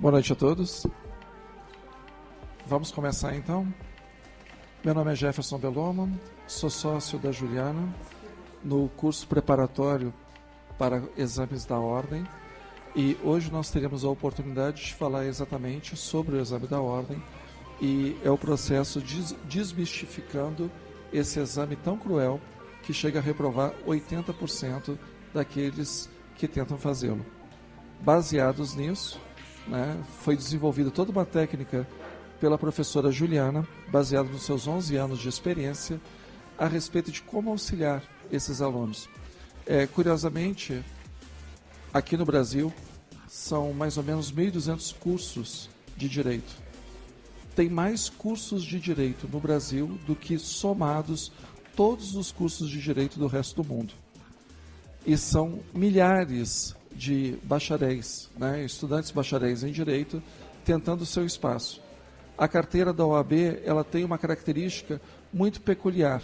Boa noite a todos. Vamos começar então. Meu nome é Jefferson Beloma, sou sócio da Juliana no curso preparatório para exames da Ordem e hoje nós teremos a oportunidade de falar exatamente sobre o exame da Ordem e é o processo desmistificando esse exame tão cruel que chega a reprovar 80% daqueles que tentam fazê-lo. Baseados nisso, foi desenvolvida toda uma técnica pela professora Juliana, baseada nos seus 11 anos de experiência, a respeito de como auxiliar esses alunos. Curiosamente, aqui no Brasil, são mais ou menos 1.200 cursos de direito. Tem mais cursos de direito no Brasil do que somados todos os cursos de direito do resto do mundo. E são milhares de bacharéis, estudantes bacharéis em direito, tentando o seu espaço. A carteira da OAB, ela tem uma característica muito peculiar.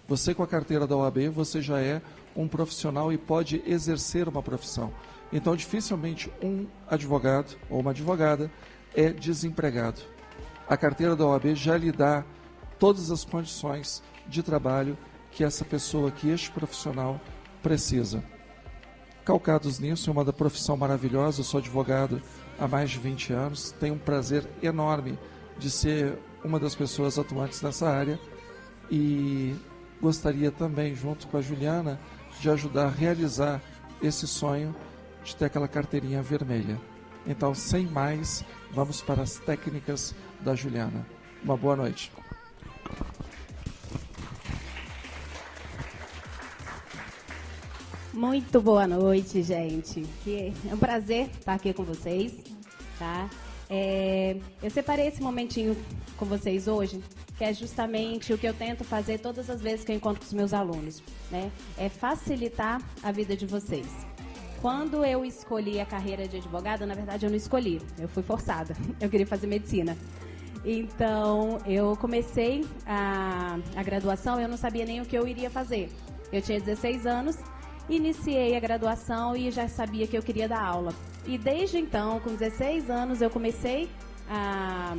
Você com a carteira da OAB, você já é um profissional e pode exercer uma profissão. Então, dificilmente um advogado ou uma advogada é desempregado. A carteira da OAB já lhe dá todas as condições de trabalho que essa pessoa, que este profissional precisa. Calcados nisso, é uma da profissão maravilhosa, eu sou advogado há mais de 20 anos, tenho um prazer enorme de ser uma das pessoas atuantes nessa área e gostaria também, junto com a Juliana, de ajudar a realizar esse sonho de ter aquela carteirinha vermelha. Então, sem mais, vamos para as técnicas da Juliana. Uma boa noite. Muito boa noite, gente. É um prazer estar aqui com vocês, tá? Eu separei esse momentinho com vocês hoje, que é justamente o que eu tento fazer todas as vezes que eu encontro com os meus alunos, É facilitar a vida de vocês. Quando eu escolhi a carreira de advogada, na verdade eu não escolhi, eu fui forçada. Eu queria fazer medicina. Então, eu comecei a graduação, eu não sabia nem o que eu iria fazer. Eu tinha 16 anos, iniciei a graduação e já sabia que eu queria dar aula. E desde então, com 16 anos, eu comecei a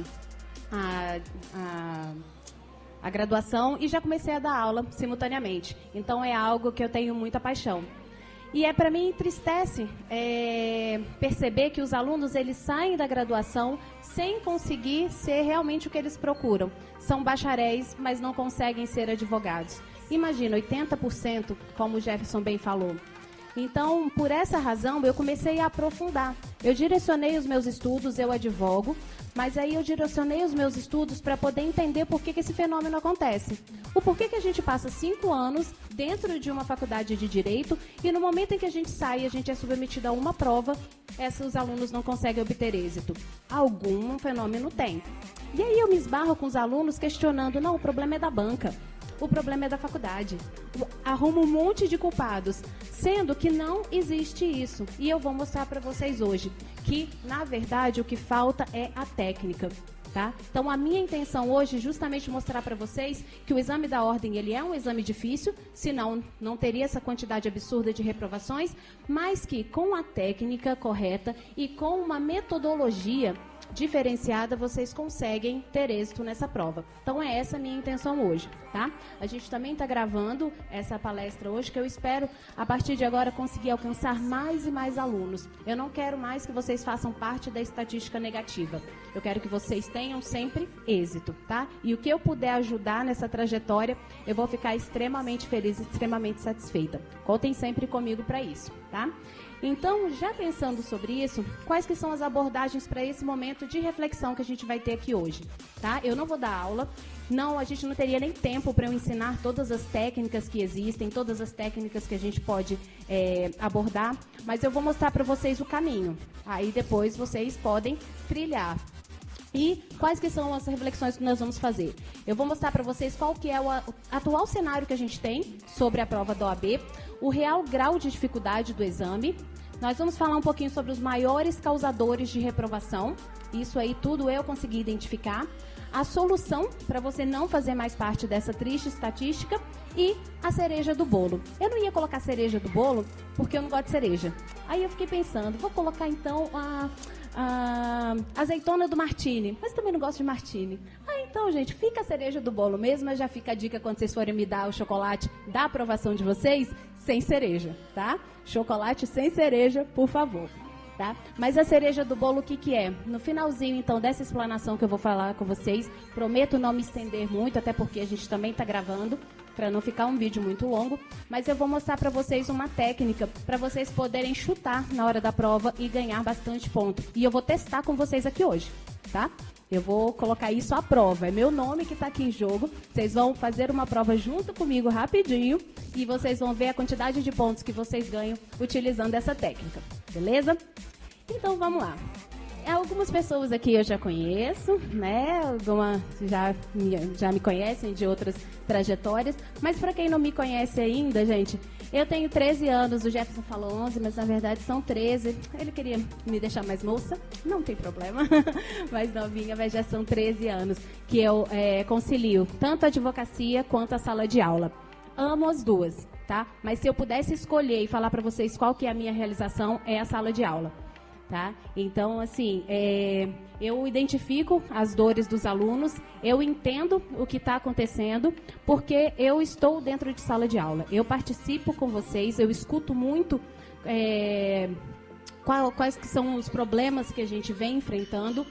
graduação e já comecei a dar aula simultaneamente. Então, é algo que eu tenho muita paixão. E para mim entristece perceber que os alunos eles saem da graduação sem conseguir ser realmente o que eles procuram. São bacharéis, mas não conseguem ser advogados. Imagina, 80%, como o Jefferson bem falou. Então, por essa razão, eu comecei a aprofundar. Eu direcionei os meus estudos, eu advogo, mas aí eu direcionei os meus estudos para poder entender por que esse fenômeno acontece. O porquê que a gente passa 5 anos dentro de uma faculdade de Direito e no momento em que a gente sai, a gente é submetido a uma prova, os alunos não conseguem obter êxito. Algum fenômeno tem. E aí eu me esbarro com os alunos questionando, não, o problema é da banca. O problema é da faculdade. Arrumo um monte de culpados, sendo que não existe isso. E eu vou mostrar para vocês hoje que, na verdade, o que falta é a técnica. Tá? Então, a minha intenção hoje é justamente mostrar para vocês que o exame da Ordem ele é um exame difícil, senão não teria essa quantidade absurda de reprovações, mas que com a técnica correta e com uma metodologia diferenciada, vocês conseguem ter êxito nessa prova. Então, é essa a minha intenção hoje, tá? A gente também está gravando essa palestra hoje, que eu espero, a partir de agora, conseguir alcançar mais e mais alunos. Eu não quero mais que vocês façam parte da estatística negativa. Eu quero que vocês tenham sempre êxito, tá? E o que eu puder ajudar nessa trajetória, eu vou ficar extremamente feliz e extremamente satisfeita. Contem sempre comigo para isso, tá? Então, já pensando sobre isso, quais que são as abordagens para esse momento de reflexão que a gente vai ter aqui hoje, tá? Eu não vou dar aula, a gente não teria nem tempo para eu ensinar todas as técnicas que existem, todas as técnicas que a gente pode abordar, mas eu vou mostrar para vocês o caminho. Aí depois vocês podem trilhar. E quais que são as reflexões que nós vamos fazer? Eu vou mostrar para vocês qual que é o atual cenário que a gente tem sobre a prova da OAB, o real grau de dificuldade do exame. Nós vamos falar um pouquinho sobre os maiores causadores de reprovação. Isso aí tudo eu consegui identificar. A solução para você não fazer mais parte dessa triste estatística e a cereja do bolo. Eu não ia colocar cereja do bolo porque eu não gosto de cereja. Aí eu fiquei pensando, vou colocar então a azeitona do martini, mas também não gosto de martini. Então, gente, fica a cereja do bolo mesmo, mas já fica a dica quando vocês forem me dar o chocolate da aprovação de vocês, sem cereja, tá? Chocolate sem cereja, por favor. Tá? Mas a cereja do bolo, o que que é? No finalzinho, então, dessa explanação que eu vou falar com vocês, prometo não me estender muito, até porque a gente também está gravando, para não ficar um vídeo muito longo, mas eu vou mostrar para vocês uma técnica para vocês poderem chutar na hora da prova e ganhar bastante ponto. E eu vou testar com vocês aqui hoje, tá? Eu vou colocar isso à prova, é meu nome que está aqui em jogo. Vocês vão fazer uma prova junto comigo rapidinho e vocês vão ver a quantidade de pontos que vocês ganham utilizando essa técnica, beleza? Então vamos lá. Algumas pessoas aqui eu já conheço, né? Algumas já me conhecem de outras trajetórias, mas para quem não me conhece ainda, gente, eu tenho 13 anos, o Jefferson falou 11, mas na verdade são 13. Ele queria me deixar mais moça, não tem problema, mais novinha, mas já são 13 anos que eu concilio tanto a advocacia quanto a sala de aula. Amo as duas, tá? Mas se eu pudesse escolher e falar para vocês qual que é a minha realização, é a sala de aula. Tá? Então, assim, eu identifico as dores dos alunos, eu entendo o que está acontecendo, porque eu estou dentro de sala de aula. Eu participo com vocês, eu escuto muito quais que são os problemas que a gente vem enfrentando.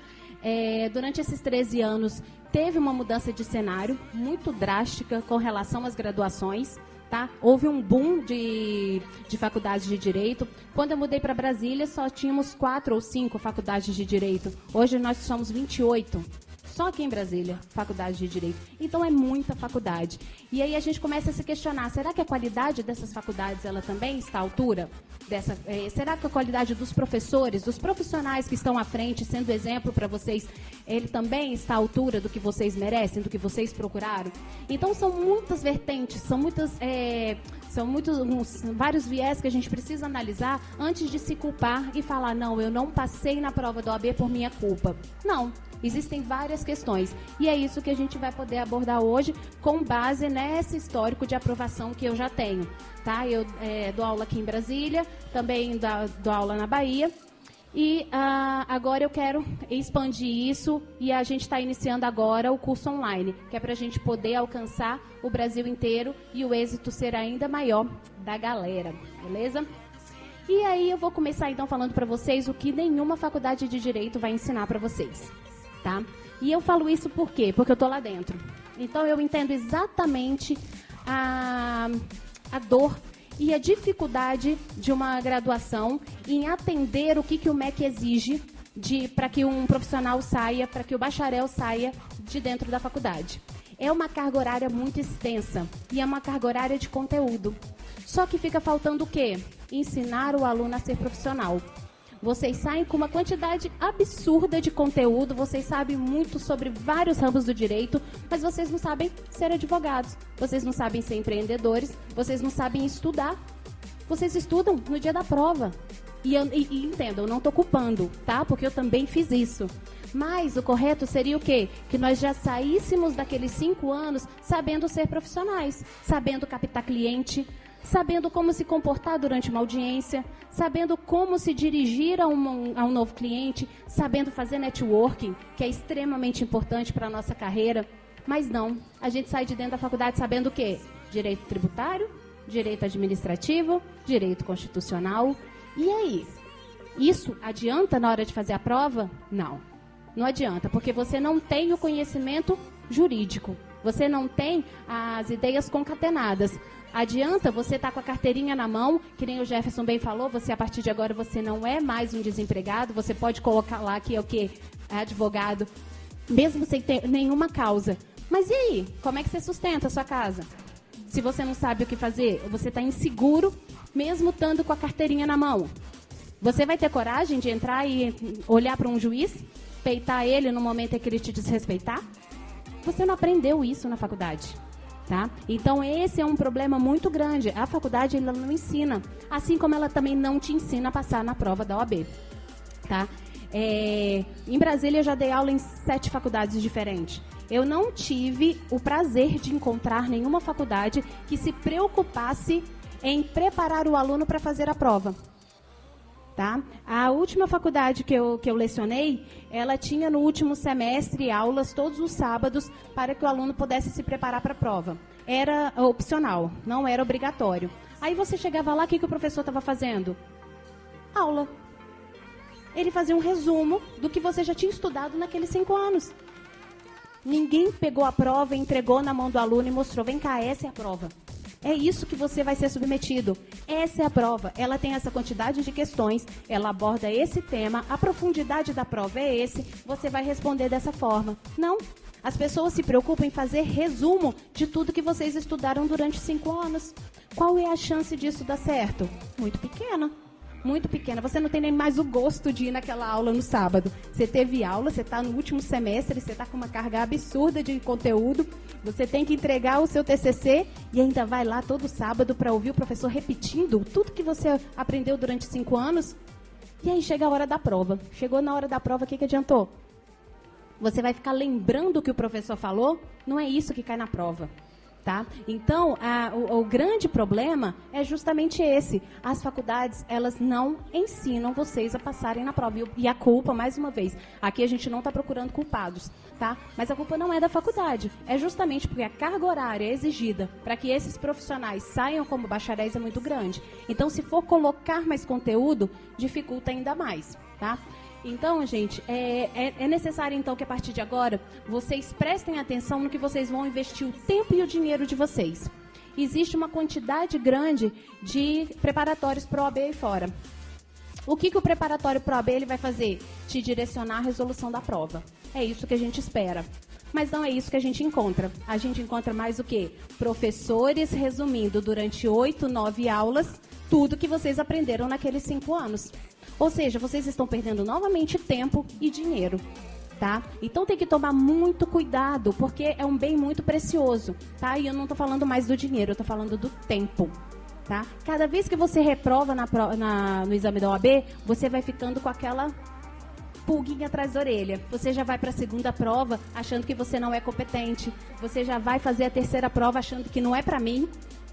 Durante esses 13 anos, teve uma mudança de cenário muito drástica com relação às graduações. Tá? Houve um boom de faculdades de Direito. Quando eu mudei para Brasília, só tínhamos 4 ou 5 faculdades de Direito. Hoje nós somos 28. Só aqui em Brasília, faculdade de Direito. Então é muita faculdade. E aí a gente começa a se questionar, será que a qualidade dessas faculdades ela também está à altura? Será que a qualidade dos professores, dos profissionais que estão à frente, sendo exemplo para vocês, ele também está à altura do que vocês merecem, do que vocês procuraram? Então são muitas vertentes, são vários viés que a gente precisa analisar antes de se culpar e falar, não, eu não passei na prova da OAB por minha culpa. Não. Existem várias questões e é isso que a gente vai poder abordar hoje com base nesse histórico de aprovação que eu já tenho. Tá? Eu dou aula aqui em Brasília, também dou aula na Bahia e agora eu quero expandir isso e a gente está iniciando agora o curso online, que é para a gente poder alcançar o Brasil inteiro e o êxito ser ainda maior da galera, beleza? E aí eu vou começar então falando para vocês o que nenhuma faculdade de Direito vai ensinar para vocês. Tá? E eu falo isso por quê? Porque eu estou lá dentro. Então eu entendo exatamente a dor e a dificuldade de uma graduação em atender o que o MEC exige para que um profissional saia, para que o bacharel saia de dentro da faculdade. É uma carga horária muito extensa e é uma carga horária de conteúdo. Só que fica faltando o quê? Ensinar o aluno a ser profissional. Vocês saem com uma quantidade absurda de conteúdo, vocês sabem muito sobre vários ramos do direito, mas vocês não sabem ser advogados, vocês não sabem ser empreendedores, vocês não sabem estudar. Vocês estudam no dia da prova. E entendam, eu não estou culpando, tá? Porque eu também fiz isso. Mas o correto seria o quê? Que nós já saíssemos daqueles 5 anos sabendo ser profissionais, sabendo captar cliente, sabendo como se comportar durante uma audiência, sabendo como se dirigir a um novo cliente, sabendo fazer networking, que é extremamente importante para a nossa carreira. Mas não, a gente sai de dentro da faculdade sabendo o quê? Direito tributário, direito administrativo, direito constitucional. E aí? Isso adianta na hora de fazer a prova? Não, não adianta, porque você não tem o conhecimento jurídico, você não tem as ideias concatenadas. Adianta você estar com a carteirinha na mão, que nem o Jefferson bem falou, você a partir de agora você não é mais um desempregado, você pode colocar lá que é o quê? É advogado, mesmo sem ter nenhuma causa. Mas e aí? Como é que você sustenta a sua casa? Se você não sabe o que fazer, você está inseguro, mesmo estando com a carteirinha na mão. Você vai ter coragem de entrar e olhar para um juiz, peitar ele no momento em que ele te desrespeitar? Você não aprendeu isso na faculdade. Tá? Então esse é um problema muito grande. A faculdade ela não ensina, assim como ela também não te ensina a passar na prova da OAB. Tá? Em Brasília eu já dei aula em 7 faculdades diferentes. eu não tive o prazer de encontrar nenhuma faculdade que se preocupasse em preparar o aluno para fazer a prova. Tá? A última faculdade que eu lecionei, ela tinha no último semestre aulas todos os sábados para que o aluno pudesse se preparar para a prova. Era opcional, não era obrigatório. Aí você chegava lá, o que o professor estava fazendo? Aula. Ele fazia um resumo do que você já tinha estudado naqueles 5 anos. Ninguém pegou a prova, entregou na mão do aluno e mostrou, vem cá, essa é a prova. É isso que você vai ser submetido. Essa é a prova. Ela tem essa quantidade de questões, ela aborda esse tema, a profundidade da prova é esse, você vai responder dessa forma. Não. As pessoas se preocupam em fazer resumo de tudo que vocês estudaram durante 5 anos. Qual é a chance disso dar certo? Muito pequena. Muito pequena. Você não tem nem mais o gosto de ir naquela aula no sábado. Você teve aula, você está no último semestre, você está com uma carga absurda de conteúdo, você tem que entregar o seu TCC e ainda vai lá todo sábado para ouvir o professor repetindo tudo que você aprendeu durante 5 anos. E aí chega a hora da prova. Chegou na hora da prova, o que adiantou? Você vai ficar lembrando o que o professor falou? Não é isso que cai na prova. Tá? Então, o grande problema é justamente esse. As faculdades, elas não ensinam vocês a passarem na prova. E a culpa, mais uma vez, aqui a gente não está procurando culpados, tá? Mas a culpa não é da faculdade. É justamente porque a carga horária exigida para que esses profissionais saiam como bacharéis é muito grande. Então, se for colocar mais conteúdo, dificulta ainda mais, tá? Então, gente, é necessário, então, que a partir de agora, vocês prestem atenção no que vocês vão investir o tempo e o dinheiro de vocês. Existe uma quantidade grande de preparatórios para o OAB e fora. O que o preparatório para o OAB ele vai fazer? Te direcionar a resolução da prova. É isso que a gente espera. Mas não é isso que a gente encontra. A gente encontra mais o quê? Professores resumindo durante 8, 9 aulas tudo que vocês aprenderam naqueles 5 anos. Ou seja, vocês estão perdendo novamente tempo e dinheiro, tá? Então tem que tomar muito cuidado, porque é um bem muito precioso, tá? E eu não estou falando mais do dinheiro, eu estou falando do tempo, tá? Cada vez que você reprova no exame da OAB, você vai ficando com aquela pulguinha atrás da orelha. Você já vai para a segunda prova achando que você não é competente. Você já vai fazer a terceira prova achando que não é para mim.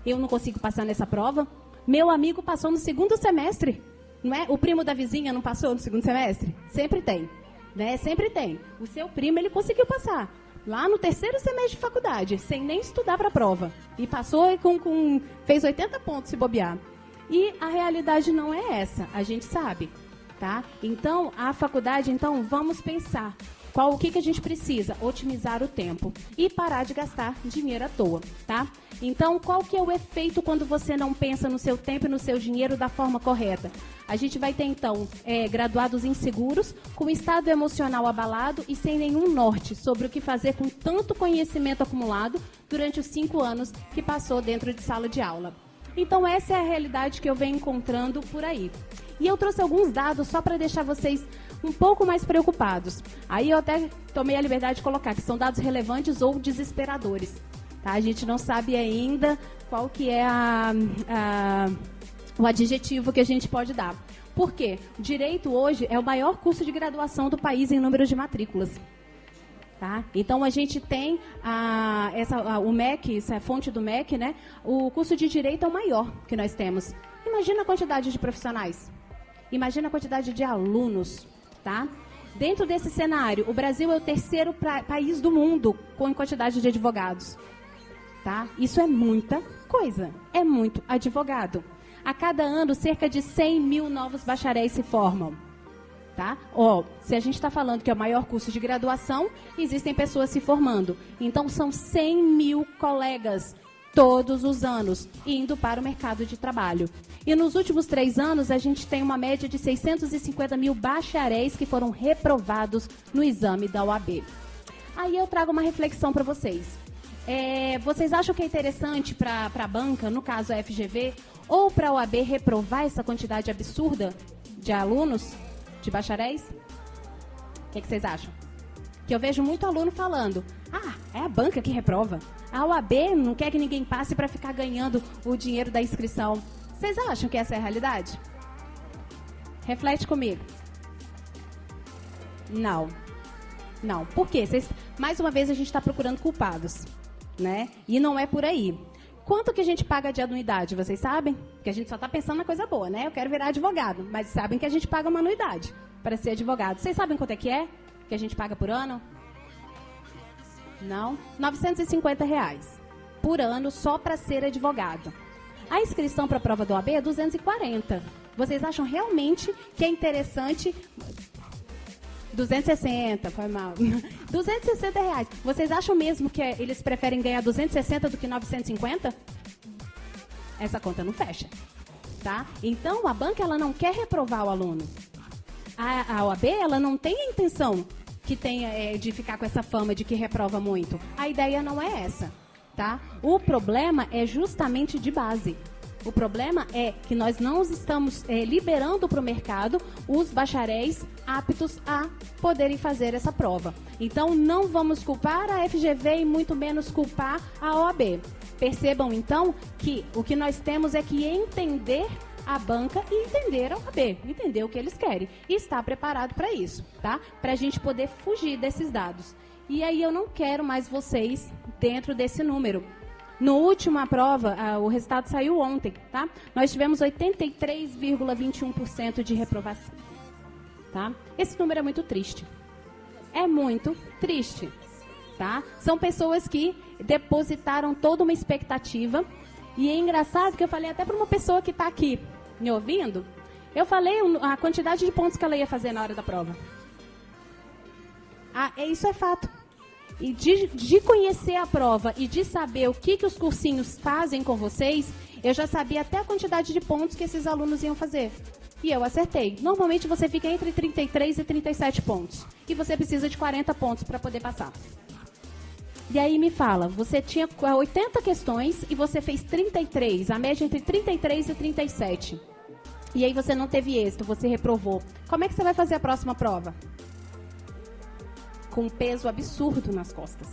Eu não consigo passar nessa prova. Meu amigo passou no segundo semestre. Não é? O primo da vizinha não passou no segundo semestre? Sempre tem, né? Sempre tem. O seu primo, ele conseguiu passar. Lá no terceiro semestre de faculdade, sem nem estudar para a prova. E passou e fez 80 pontos se bobear. E a realidade não é essa, a gente sabe, tá? Então, a faculdade, então, vamos pensar. O que a gente precisa? Otimizar o tempo e parar de gastar dinheiro à toa, tá? Então, qual que é o efeito quando você não pensa no seu tempo e no seu dinheiro da forma correta? A gente vai ter, então, graduados inseguros, com estado emocional abalado e sem nenhum norte sobre o que fazer com tanto conhecimento acumulado durante os 5 anos que passou dentro de sala de aula. Então, essa é a realidade que eu venho encontrando por aí. E eu trouxe alguns dados só para deixar vocês um pouco mais preocupados. Aí eu até tomei a liberdade de colocar que são dados relevantes ou desesperadores. Tá? A gente não sabe ainda qual que é o adjetivo que a gente pode dar. Por quê? O direito hoje é o maior curso de graduação do país em número de matrículas. Tá? Então, a gente tem o MEC, essa é a fonte do MEC, né? O curso de Direito é o maior que nós temos. Imagina a quantidade de profissionais. Imagina a quantidade de alunos. Tá? Dentro desse cenário, o Brasil é o terceiro país do mundo com quantidade de advogados. Tá? Isso é muita coisa. É muito advogado. A cada ano, cerca de 100 mil novos bacharéis se formam. Tá? Se a gente está falando que é o maior curso de graduação, existem pessoas se formando. Então, são 100 mil colegas todos os anos indo para o mercado de trabalho. E nos últimos 3 anos, a gente tem uma média de 650 mil bacharéis que foram reprovados no exame da OAB. Aí eu trago uma reflexão para vocês. Vocês acham que é interessante para a banca, no caso a FGV, ou para a OAB reprovar essa quantidade absurda de alunos, de bacharéis? O que vocês acham? Que eu vejo muito aluno falando, é a banca que reprova. A OAB não quer que ninguém passe para ficar ganhando o dinheiro da inscrição. Vocês acham que essa é a realidade? Reflete comigo. Não. Por quê? mais uma vez a gente está procurando culpados, né? E não é por aí. Quanto que a gente paga de anuidade, vocês sabem? Porque a gente só está pensando na coisa boa, né? Eu quero virar advogado, mas sabem que a gente paga uma anuidade para ser advogado. Vocês sabem quanto é que a gente paga por ano? Não? R$950 por ano só para ser advogado. A inscrição para a prova do OAB é 240. Vocês acham realmente que é interessante... 260, foi mal. R$260. Vocês acham mesmo que eles preferem ganhar 260 do que 950? Essa conta não fecha, tá? Então, a banca, ela não quer reprovar o aluno. A OAB, ela não tem a intenção que tenha de ficar com essa fama de que reprova muito. A ideia não é essa, tá? O problema é justamente de base. O problema é que nós não estamos liberando para o mercado os bacharéis aptos a poderem fazer essa prova. Então, não vamos culpar a FGV e muito menos culpar a OAB. Percebam, então, que o que nós temos é que entender a banca e entender a OAB, entender o que eles querem. E estar preparado para isso, tá? Para a gente poder fugir desses dados. E aí eu não quero mais vocês dentro desse número. No última prova, o resultado saiu ontem, tá? Nós tivemos 83,21% de reprovação, tá? Esse número é muito triste. É muito triste, tá? São pessoas que depositaram toda uma expectativa. E é engraçado que eu falei até para uma pessoa que está aqui me ouvindo, eu falei a quantidade de pontos que ela ia fazer na hora da prova. Isso é fato. E de conhecer a prova e de saber o que os cursinhos fazem com vocês, eu já sabia até a quantidade de pontos que esses alunos iam fazer. E eu acertei. Normalmente você fica entre 33 e 37 pontos. E você precisa de 40 pontos para poder passar. E aí me fala, você tinha 80 questões e você fez 33, a média entre 33 e 37. E aí você não teve êxito, você reprovou. Como é que você vai fazer a próxima prova? Com um peso absurdo nas costas,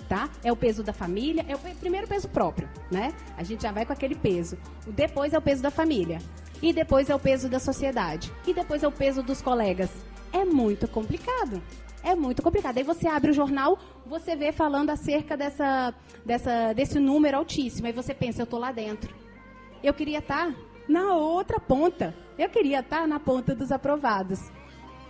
tá? É o peso da família, é o primeiro peso próprio, né? A gente já vai com aquele peso. Depois é o peso da família. E depois é o peso da sociedade. E depois é o peso dos colegas. É muito complicado. É muito complicado. Aí você abre o jornal, você vê falando acerca desse número altíssimo. Aí você pensa, eu tô lá dentro. Eu queria estar na outra ponta. Eu queria estar na ponta dos aprovados.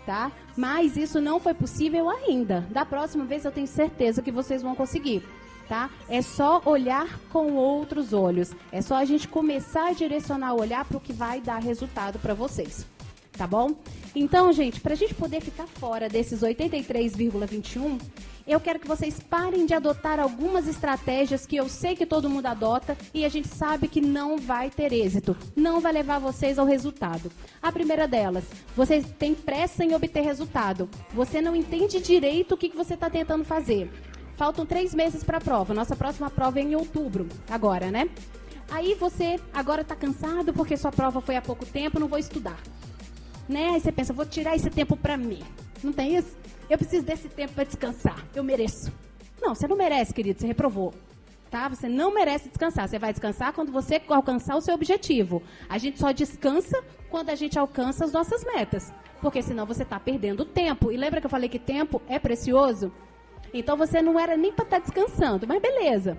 Tá? Mas isso não foi possível ainda. Da próxima vez eu tenho certeza que vocês vão conseguir, tá? É só olhar com outros olhos. É só a gente começar a direcionar o olhar para o que vai dar resultado para vocês, tá bom? Então, gente, para a gente poder ficar fora desses 83,21, eu quero que vocês parem de adotar algumas estratégias que eu sei que todo mundo adota e a gente sabe que não vai ter êxito, não vai levar vocês ao resultado. A primeira delas, você tem pressa em obter resultado. Você não entende direito o que você está tentando fazer. Faltam 3 meses para a prova. Nossa próxima prova é em outubro, agora, né? Aí você agora está cansado porque sua prova foi há pouco tempo, não vou estudar. Né? Aí você pensa, vou tirar esse tempo para mim. Não tem isso? Eu preciso desse tempo para descansar. Eu mereço. Não, você não merece, querido. Você reprovou. Tá? Você não merece descansar. Você vai descansar quando você alcançar o seu objetivo. A gente só descansa quando a gente alcança as nossas metas. Porque senão você está perdendo tempo. E lembra que eu falei que tempo é precioso? Então você não era nem para estar descansando. Mas beleza.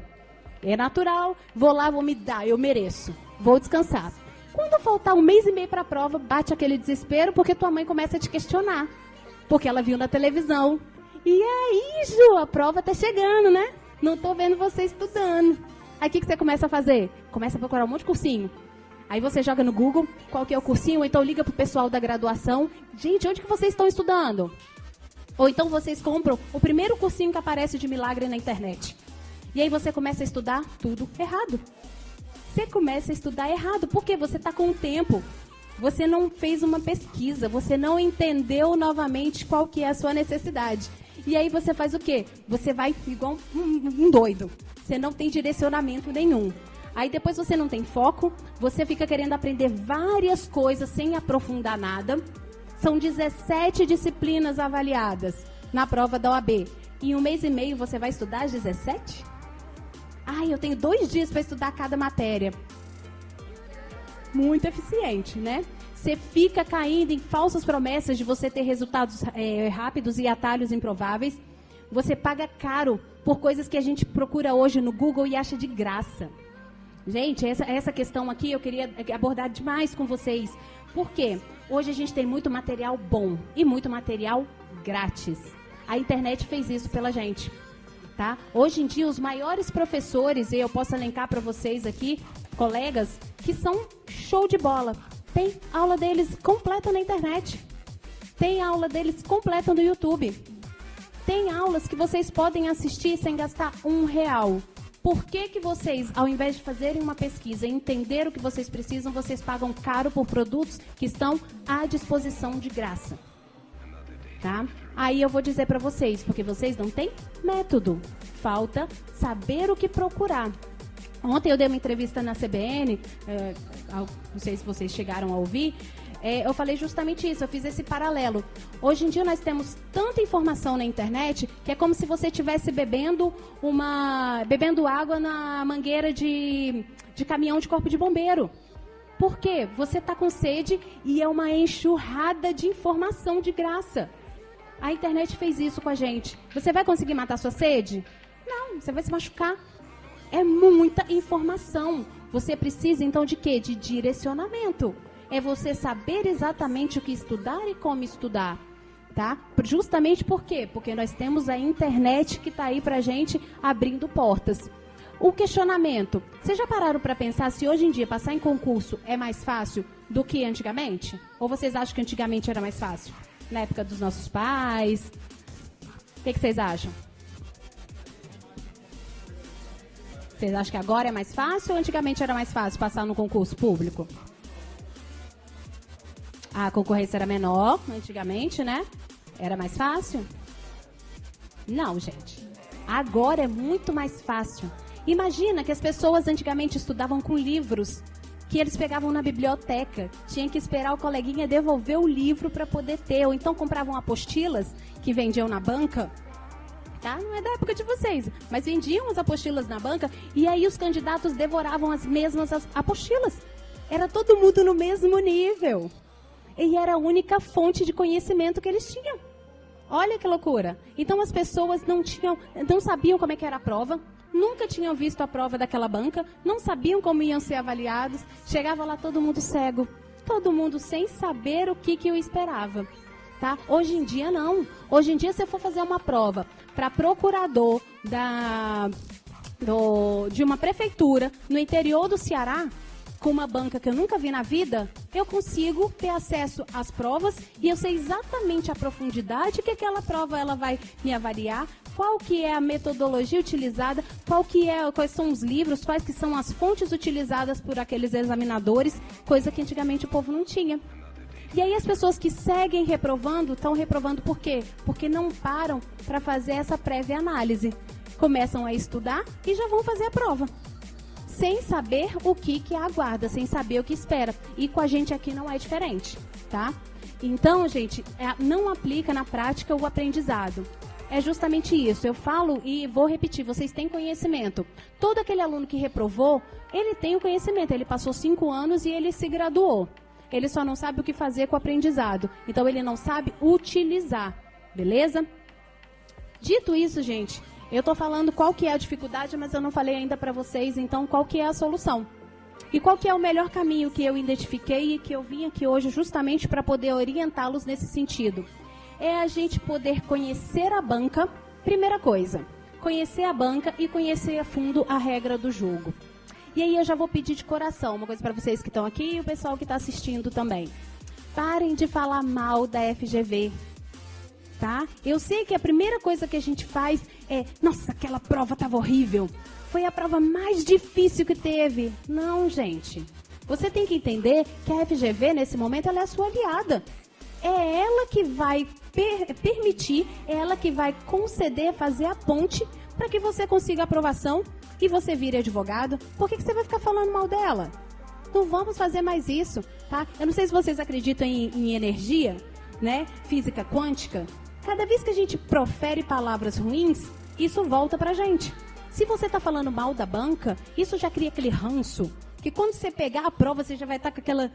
É natural. Vou lá, vou me dar. Eu mereço. Vou descansar. Quando faltar 1 mês e meio para a prova, bate aquele desespero porque tua mãe começa a te questionar. Porque ela viu na televisão. E aí, Ju, a prova tá chegando, né? Não tô vendo você estudando. Aí o que você começa a fazer? Começa a procurar um monte de cursinho. Aí você joga no Google qual que é o cursinho, ou então liga pro pessoal da graduação. Gente, onde que vocês estão estudando? Ou então vocês compram o primeiro cursinho que aparece de milagre na internet. E aí você começa a estudar tudo errado. Você começa a estudar errado, porque você tá com o tempo. Você não fez uma pesquisa, você não entendeu novamente qual que é a sua necessidade. E aí você faz o quê? Você vai igual um doido. Você não tem direcionamento nenhum. Aí depois você não tem foco, você fica querendo aprender várias coisas sem aprofundar nada. São 17 disciplinas avaliadas na prova da OAB. Em 1 mês e meio você vai estudar as 17? Ai, eu tenho 2 dias para estudar cada matéria. Muito eficiente, né? Você fica caindo em falsas promessas de você ter resultados rápidos e atalhos improváveis. você paga caro por coisas que a gente procura hoje no Google e acha de graça. Gente, essa questão aqui eu queria abordar demais com vocês. Por quê? Hoje a gente tem muito material bom e muito material grátis. A internet fez isso pela gente. Tá? Hoje em dia, os maiores professores, e eu posso elencar para vocês aqui, colegas, que são show de bola. Tem aula deles completa na internet. Tem aula deles completa no YouTube. Tem aulas que vocês podem assistir sem gastar R$1. Por que vocês, ao invés de fazerem uma pesquisa e entender o que vocês precisam, vocês pagam caro por produtos que estão à disposição de graça? Tá? Aí eu vou dizer para vocês, porque vocês não têm método. Falta saber o que procurar. Ontem eu dei uma entrevista na CBN, não sei se vocês chegaram a ouvir, eu falei justamente isso, eu fiz esse paralelo. Hoje em dia nós temos tanta informação na internet que é como se você estivesse bebendo água na mangueira de caminhão de corpo de bombeiro. Por quê? Você está com sede e é uma enxurrada de informação de graça. A internet fez isso com a gente. Você vai conseguir matar sua sede? Não, você vai se machucar. É muita informação. Você precisa, então, de quê? De direcionamento. É você saber exatamente o que estudar e como estudar. Tá? Justamente por quê? Porque nós temos a internet que está aí pra gente abrindo portas. O questionamento. Vocês já pararam para pensar se hoje em dia passar em concurso é mais fácil do que antigamente? Ou vocês acham que antigamente era mais fácil? Na época dos nossos pais? O que vocês acham? Vocês acham que agora é mais fácil ou antigamente era mais fácil passar no concurso público? A concorrência era menor antigamente, né? Era mais fácil? Não, gente. Agora é muito mais fácil. Imagina que as pessoas antigamente estudavam com livros que eles pegavam na biblioteca. Tinha que esperar o coleguinha devolver o livro para poder ter. Ou então compravam apostilas que vendiam na banca. Tá? Não é da época de vocês, mas vendiam as apostilas na banca e aí os candidatos devoravam as mesmas apostilas. Era todo mundo no mesmo nível. E era a única fonte de conhecimento que eles tinham. Olha que loucura. Então as pessoas não sabiam como é que era a prova, nunca tinham visto a prova daquela banca, não sabiam como iam ser avaliados. Chegava lá todo mundo cego, todo mundo sem saber o que eu esperava. Tá? Hoje em dia não. Hoje em dia, se eu for fazer uma prova para procurador de uma prefeitura no interior do Ceará, com uma banca que eu nunca vi na vida, eu consigo ter acesso às provas e eu sei exatamente a profundidade que aquela prova ela vai me avaliar, qual que é a metodologia utilizada, quais são os livros, quais que são as fontes utilizadas por aqueles examinadores, coisa que antigamente o povo não tinha. E aí as pessoas que seguem reprovando, estão reprovando por quê? Porque não param para fazer essa prévia análise. Começam a estudar e já vão fazer a prova. Sem saber o que aguarda, sem saber o que espera. E com a gente aqui não é diferente, tá? Então, gente, não aplica na prática o aprendizado. É justamente isso. Eu falo e vou repetir, vocês têm conhecimento. Todo aquele aluno que reprovou, ele tem o conhecimento. Ele passou 5 anos e ele se graduou. Ele só não sabe o que fazer com o aprendizado. Então, ele não sabe utilizar. Beleza? Dito isso, gente, eu estou falando qual que é a dificuldade, mas eu não falei ainda para vocês, então, qual que é a solução. E qual que é o melhor caminho que eu identifiquei e que eu vim aqui hoje justamente para poder orientá-los nesse sentido. É a gente poder conhecer a banca, primeira coisa. Conhecer a banca e conhecer a fundo a regra do jogo. E aí eu já vou pedir de coração uma coisa para vocês que estão aqui e o pessoal que está assistindo também. Parem de falar mal da FGV, tá? Eu sei que a primeira coisa que a gente faz é, nossa, aquela prova estava horrível. Foi a prova mais difícil que teve. Não, gente. Você tem que entender que a FGV, nesse momento, ela é a sua aliada. É ela que vai permitir, é ela que vai conceder, fazer a ponte para que você consiga aprovação e você vire advogado. Por que você vai ficar falando mal dela? Não vamos fazer mais isso, tá? Eu não sei se vocês acreditam em energia, né? Física quântica. Cada vez que a gente profere palavras ruins, isso volta pra gente. Se você tá falando mal da banca, isso já cria aquele ranço, que quando você pegar a prova, você já vai estar com aquela...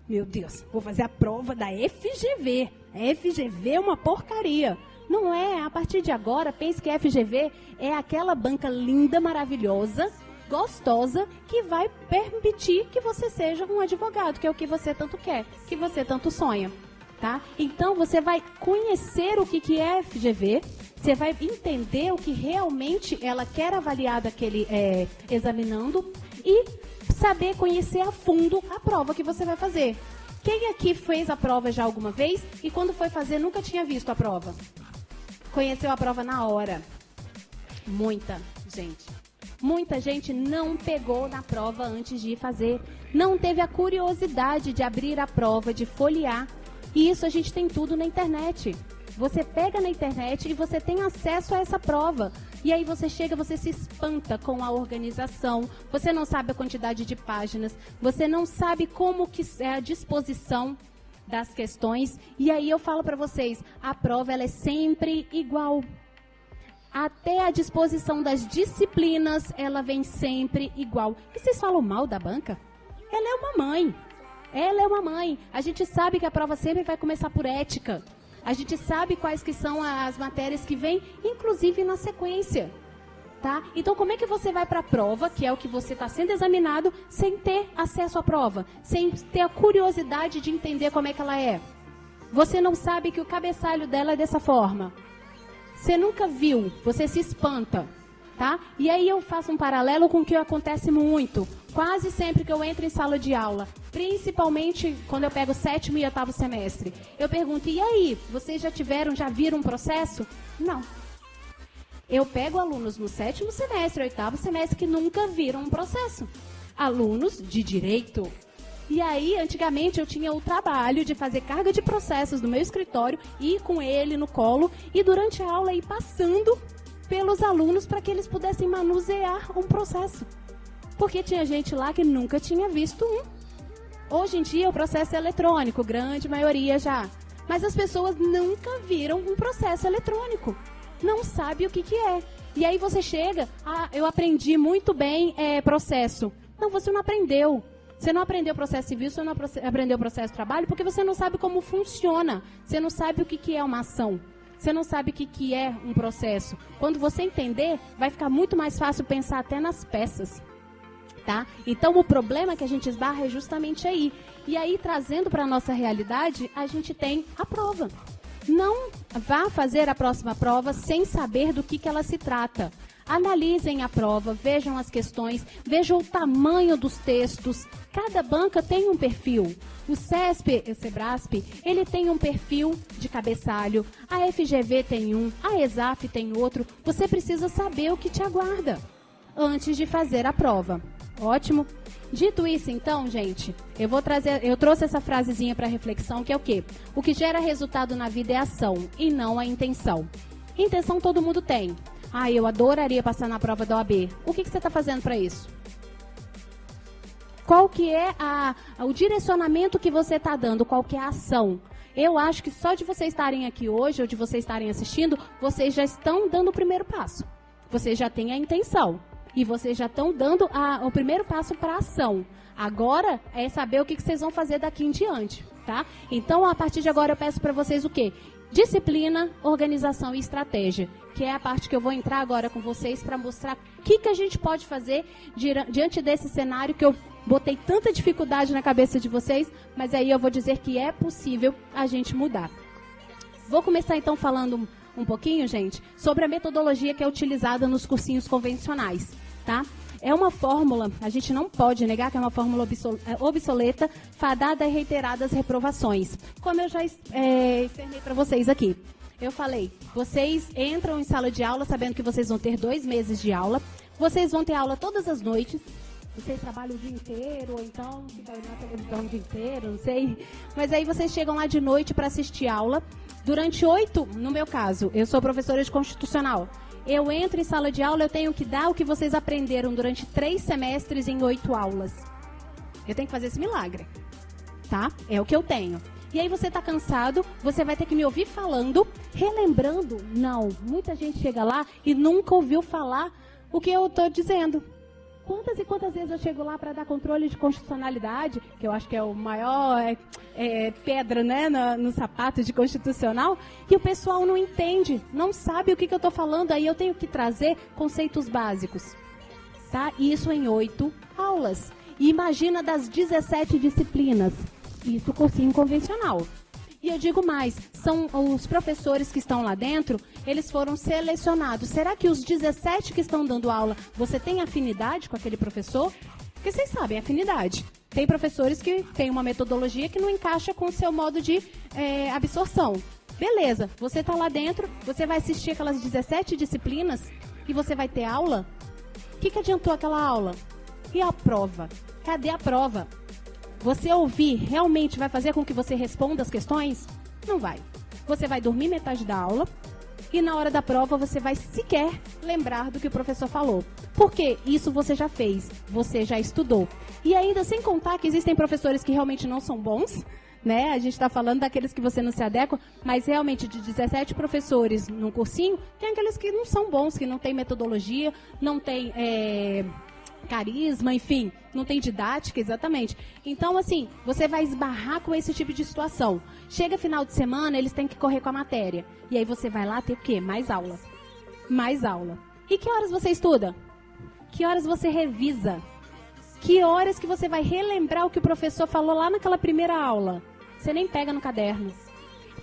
Meu Deus, vou fazer a prova da FGV. A FGV é uma porcaria. Não é, a partir de agora, pense que a FGV é aquela banca linda, maravilhosa, gostosa, que vai permitir que você seja um advogado, que é o que você tanto quer, que você tanto sonha, tá? Então, você vai conhecer o que é a FGV, você vai entender o que realmente ela quer avaliar daquele examinando e saber conhecer a fundo a prova que você vai fazer. Quem aqui fez a prova já alguma vez e quando foi fazer nunca tinha visto a prova? Conheceu a prova na hora. Muita gente. Muita gente não pegou na prova antes de ir fazer. Não teve a curiosidade de abrir a prova, de folhear. E isso a gente tem tudo na internet. Você pega na internet e você tem acesso a essa prova. E aí você chega, você se espanta com a organização, você não sabe a quantidade de páginas, você não sabe como que é a disposição das questões. E aí eu falo para vocês, a prova ela é sempre igual. Até a disposição das disciplinas, ela vem sempre igual. E vocês falam mal da banca? Ela é uma mãe. Ela é uma mãe. A gente sabe que a prova sempre vai começar por ética. A gente sabe quais que são as matérias que vêm, inclusive na sequência. Tá? Então, como é que você vai para a prova, que é o que você está sendo examinado, sem ter acesso à prova? Sem ter a curiosidade de entender como é que ela é? Você não sabe que o cabeçalho dela é dessa forma. Você nunca viu, você se espanta, tá? E aí eu faço um paralelo com o que acontece muito. Quase sempre que eu entro em sala de aula, principalmente quando eu pego o 7º e 8º semestre, eu pergunto, e aí, vocês já viram um processo? Não. Eu pego alunos no 7º semestre, 8º semestre, que nunca viram um processo. Alunos de direito. E aí, antigamente, eu tinha o trabalho de fazer carga de processos no meu escritório, ir com ele no colo e durante a aula ir passando pelos alunos para que eles pudessem manusear um processo. Porque tinha gente lá que nunca tinha visto um. Hoje em dia o processo é eletrônico, grande maioria já. Mas as pessoas nunca viram um processo eletrônico. Não sabe o que é. E aí você chega, eu aprendi muito bem processo. Não, você não aprendeu. Você não aprendeu processo civil, você não aprendeu processo de trabalho, porque você não sabe como funciona. Você não sabe o que é uma ação. Você não sabe o que é um processo. Quando você entender, vai ficar muito mais fácil pensar até nas peças. Tá? Então, o problema que a gente esbarra é justamente aí. E aí, trazendo para a nossa realidade, a gente tem a prova. Não vá fazer a próxima prova sem saber do que ela se trata. Analisem a prova, vejam as questões, vejam o tamanho dos textos. Cada banca tem um perfil. O CESP, o Sebrasp, ele tem um perfil de cabeçalho. A FGV tem um, a ESAF tem outro. Você precisa saber o que te aguarda antes de fazer a prova. Ótimo? Dito isso, então, gente, eu trouxe essa frasezinha para reflexão, que é o quê? O que gera resultado na vida é a ação e não a intenção. Intenção todo mundo tem. Eu adoraria passar na prova da OAB. O que você está fazendo para isso? Qual que é o direcionamento que você está dando? Qual que é a ação? Eu acho que só de vocês estarem aqui hoje, ou de vocês estarem assistindo, vocês já estão dando o primeiro passo. Vocês já têm a intenção. E vocês já estão dando o primeiro passo para a ação. Agora é saber o que vocês vão fazer daqui em diante, tá? Então, a partir de agora, eu peço para vocês o quê? Disciplina, organização e estratégia, que é a parte que eu vou entrar agora com vocês para mostrar o que a gente pode fazer diante desse cenário que eu botei tanta dificuldade na cabeça de vocês, mas aí eu vou dizer que é possível a gente mudar. Vou começar então falando um pouquinho, gente, sobre a metodologia que é utilizada nos cursinhos convencionais, tá? É uma fórmula, a gente não pode negar que é uma fórmula obsoleta, fadada a reiteradas reprovações. Como eu já externei para vocês aqui. Eu falei, vocês entram em sala de aula sabendo que vocês vão ter 2 meses de aula, vocês vão ter aula todas as noites, vocês trabalham o dia inteiro, ou então ficam na televisão o dia inteiro, não sei. Mas aí vocês chegam lá de noite para assistir aula. Durante 8, no meu caso, eu sou professora de constitucional. Eu entro em sala de aula, eu tenho que dar o que vocês aprenderam durante 3 semestres em 8 aulas. Eu tenho que fazer esse milagre, tá? É o que eu tenho. E aí você está cansado, você vai ter que me ouvir falando, relembrando. Não, muita gente chega lá e nunca ouviu falar o que eu estou dizendo. quantas e quantas vezes eu chego lá para dar controle de constitucionalidade, que eu acho que é o maior pedra, né, no sapato de constitucional, e o pessoal não entende, não sabe o que eu estou falando, aí eu tenho que trazer conceitos básicos. Tá? Isso em 8 aulas. E imagina das 17 disciplinas. Isso cursinho convencional. E eu digo mais, são os professores que estão lá dentro, eles foram selecionados. Será que os 17 que estão dando aula, você tem afinidade com aquele professor? Porque vocês sabem, afinidade. Tem professores que têm uma metodologia que não encaixa com o seu modo de absorção. Beleza, você está lá dentro, você vai assistir aquelas 17 disciplinas e você vai ter aula? O que adiantou aquela aula? E a prova? Cadê a prova? Você ouvir realmente vai fazer com que você responda as questões? Não vai. Você vai dormir metade da aula e na hora da prova você vai sequer lembrar do que o professor falou. Porque isso você já fez, você já estudou. E ainda sem contar que existem professores que realmente não são bons, né? A gente está falando daqueles que você não se adequa, mas realmente de 17 professores num cursinho, tem aqueles que não são bons, que não tem metodologia, não tem carisma, enfim, não tem didática, exatamente. Então, assim, você vai esbarrar com esse tipo de situação. Chega final de semana, eles têm que correr com a matéria. E aí você vai lá ter o quê? Mais aula. Mais aula. E que horas você estuda? Que horas você revisa? Que horas que você vai relembrar o que o professor falou lá naquela primeira aula? Você nem pega no caderno.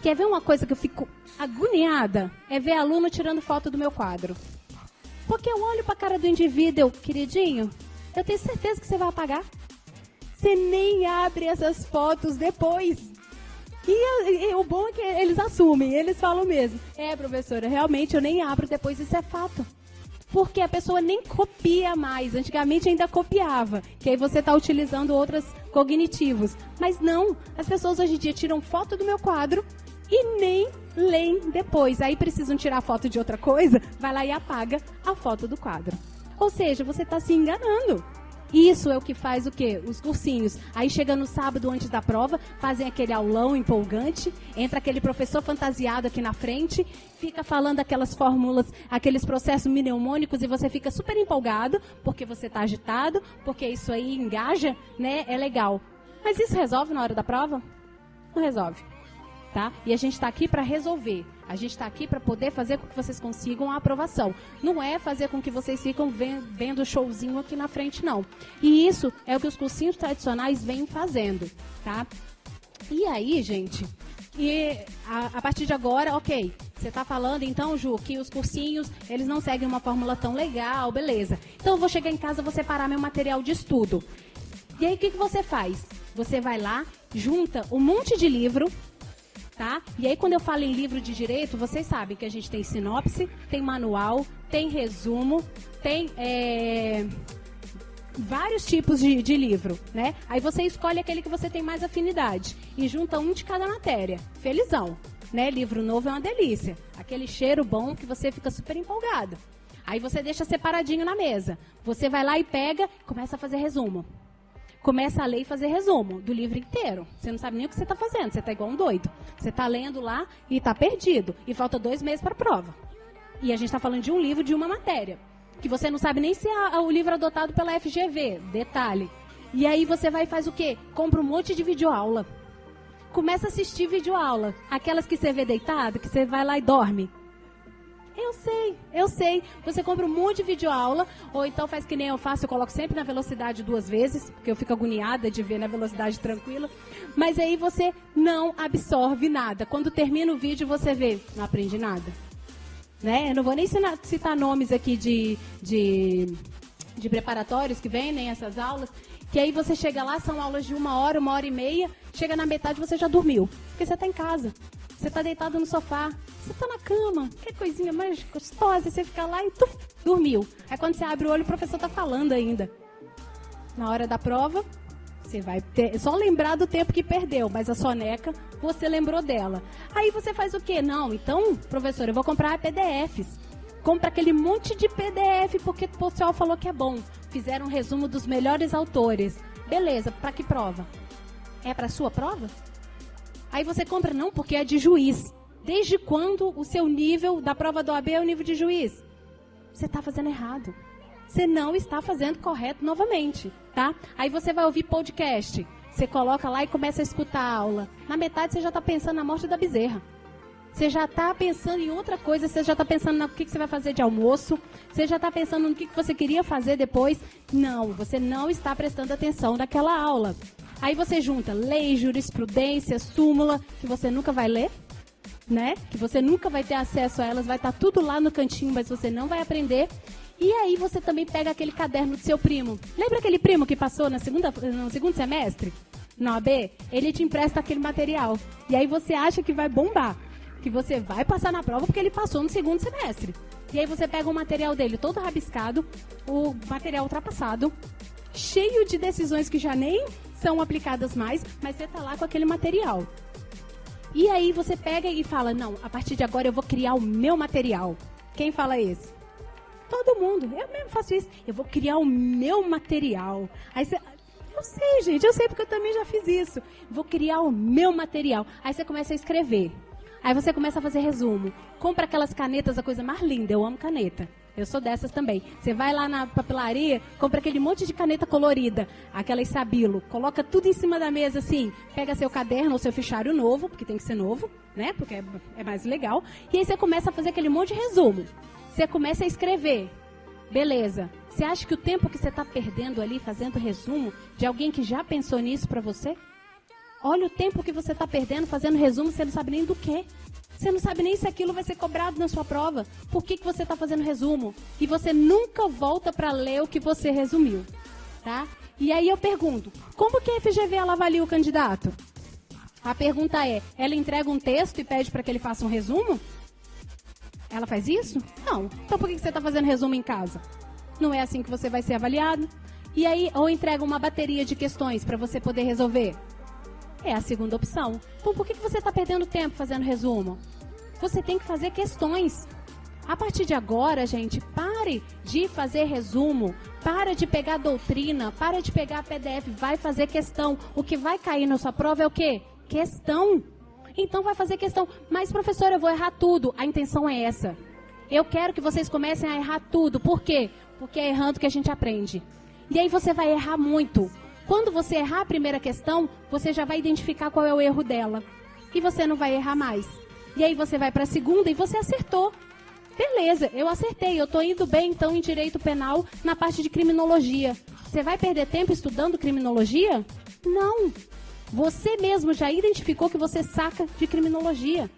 Quer ver uma coisa que eu fico agoniada? É ver aluno tirando foto do meu quadro. Porque eu olho para a cara do indivíduo, queridinho, eu tenho certeza que você vai apagar. Você nem abre essas fotos depois. E o bom é que eles assumem, eles falam mesmo. Professora, realmente eu nem abro depois, isso é fato. Porque a pessoa nem copia mais. Antigamente ainda copiava, que aí você está utilizando outros cognitivos. Mas não, as pessoas hoje em dia tiram foto do meu quadro e nem leem depois. Aí precisam tirar foto de outra coisa, vai lá e apaga a foto do quadro. Ou seja, você está se enganando. Isso é o que faz o quê? Os cursinhos. Aí chega no sábado antes da prova, fazem aquele aulão empolgante, entra aquele professor fantasiado aqui na frente, fica falando aquelas fórmulas, aqueles processos mnemônicos e você fica super empolgado, porque você está agitado, porque isso aí engaja, né? É legal. Mas isso resolve na hora da prova? Não resolve. Tá? E a gente está aqui para resolver. A gente está aqui para poder fazer com que vocês consigam a aprovação. Não é fazer com que vocês ficam vendo showzinho aqui na frente, não. E isso é o que os cursinhos tradicionais vêm fazendo, tá? E aí, gente, a partir de agora, ok, você está falando, então, Ju, que os cursinhos, eles não seguem uma fórmula tão legal, beleza. Então, eu vou chegar em casa, vou separar meu material de estudo. E aí, o que você faz? Você vai lá, junta um monte de livro, tá? E aí, quando eu falo em livro de direito, vocês sabem que a gente tem sinopse, tem manual, tem resumo, tem vários tipos de livro, né? Aí você escolhe aquele que você tem mais afinidade e junta um de cada matéria. Felizão, né? Livro novo é uma delícia. Aquele cheiro bom que você fica super empolgado. Aí você deixa separadinho na mesa. Você vai lá e pega e começa a fazer resumo. Começa a ler e fazer resumo do livro inteiro. Você não sabe nem o que você está fazendo, você está igual um doido. Você está lendo lá e está perdido. E falta 2 meses para a prova. E a gente está falando de um livro, de uma matéria. Que você não sabe nem se é o livro adotado pela FGV. Detalhe. E aí você vai e faz o quê? Compra um monte de videoaula. Começa a assistir videoaula. Aquelas que você vê deitado, que você vai lá e dorme. Eu sei. Você compra um monte de videoaula, ou então faz que nem eu faço, eu coloco sempre na velocidade 2 vezes, porque eu fico agoniada de ver na velocidade tranquila. Mas aí você não absorve nada. Quando termina o vídeo, você vê, não aprendi nada. Né? Eu não vou nem citar nomes aqui de preparatórios que vem, nem essas aulas, que aí você chega lá, são aulas de 1 hora, 1 hora e meia, chega na metade você já dormiu, porque você está em casa. Você está deitado no sofá, você está na cama, que coisinha mais gostosa, você fica lá e dormiu. Aí quando você abre o olho, o professor está falando ainda. Na hora da prova, você vai só lembrar do tempo que perdeu, mas a soneca, você lembrou dela. Aí você faz o quê? Não, então, professor, eu vou comprar PDFs. Compra aquele monte de PDF, porque o pessoal falou que é bom. Fizeram um resumo dos melhores autores. Beleza, para que prova? É para a sua prova? Aí você compra, não, porque é de juiz. Desde quando o seu nível da prova do OAB é o nível de juiz? Você está fazendo errado. você não está fazendo correto novamente, tá? Aí você vai ouvir podcast, você coloca lá e começa a escutar a aula. Na metade você já está pensando na morte da bezerra. Você já está pensando em outra coisa, você já está pensando no que você vai fazer de almoço, você já está pensando no que você queria fazer depois. Não, você não está prestando atenção naquela aula. Aí você junta lei, jurisprudência, súmula, que você nunca vai ler, né? Que você nunca vai ter acesso a elas, vai estar tudo lá no cantinho, mas você não vai aprender. E aí você também pega aquele caderno do seu primo. Lembra aquele primo que passou no segundo semestre? Na OAB? Ele te empresta aquele material. E aí você acha que vai bombar, que você vai passar na prova porque ele passou no segundo semestre. E aí você pega o material dele todo rabiscado, o material ultrapassado, cheio de decisões que já nem são aplicadas mais, mas você está lá com aquele material. E aí você pega e fala, não, a partir de agora eu vou criar o meu material. Quem fala isso? Todo mundo. Eu mesmo faço isso. Eu vou criar o meu material. Aí você... Eu sei, gente, eu sei porque eu também já fiz isso. Vou criar o meu material. Aí você começa a escrever. Aí você começa a fazer resumo. Compra aquelas canetas, a coisa mais linda. Eu amo caneta. Eu sou dessas também. Você vai lá na papelaria, compra aquele monte de caneta colorida, aquela Stabilo, coloca tudo em cima da mesa assim, pega seu caderno ou seu fichário novo, porque tem que ser novo, né? Porque é mais legal. E aí você começa a fazer aquele monte de resumo. Você começa a escrever. Beleza. Você acha que o tempo que você está perdendo ali fazendo resumo de alguém que já pensou nisso para você? Olha o tempo que você está perdendo fazendo resumo, você não sabe nem do quê. Você não sabe nem se aquilo vai ser cobrado na sua prova. Por que você está fazendo resumo? E você nunca volta para ler o que você resumiu, tá? E aí eu pergunto, como que a FGV ela avalia o candidato? A pergunta é, ela entrega um texto e pede para que ele faça um resumo? Ela faz isso? Não. Então por que você está fazendo resumo em casa? Não é assim que você vai ser avaliado? E aí, ou entrega uma bateria de questões para você poder resolver? É a segunda opção. Então, por que você está perdendo tempo fazendo resumo? Você tem que fazer questões. A partir de agora, gente, pare de fazer resumo, para de pegar doutrina, para de pegar PDF, vai fazer questão. O que vai cair na sua prova é o quê? Questão. Então, vai fazer questão. Mas, professora, eu vou errar tudo. A intenção é essa. Eu quero que vocês comecem a errar tudo. Por quê? Porque é errando que a gente aprende. E aí você vai errar muito. Quando você errar a primeira questão, você já vai identificar qual é o erro dela. E você não vai errar mais. E aí você vai para a segunda e você acertou. Beleza, eu acertei. Eu estou indo bem, então, em direito penal, na parte de criminologia. Você vai perder tempo estudando criminologia? Não. Você mesmo já identificou que você saca de criminologia.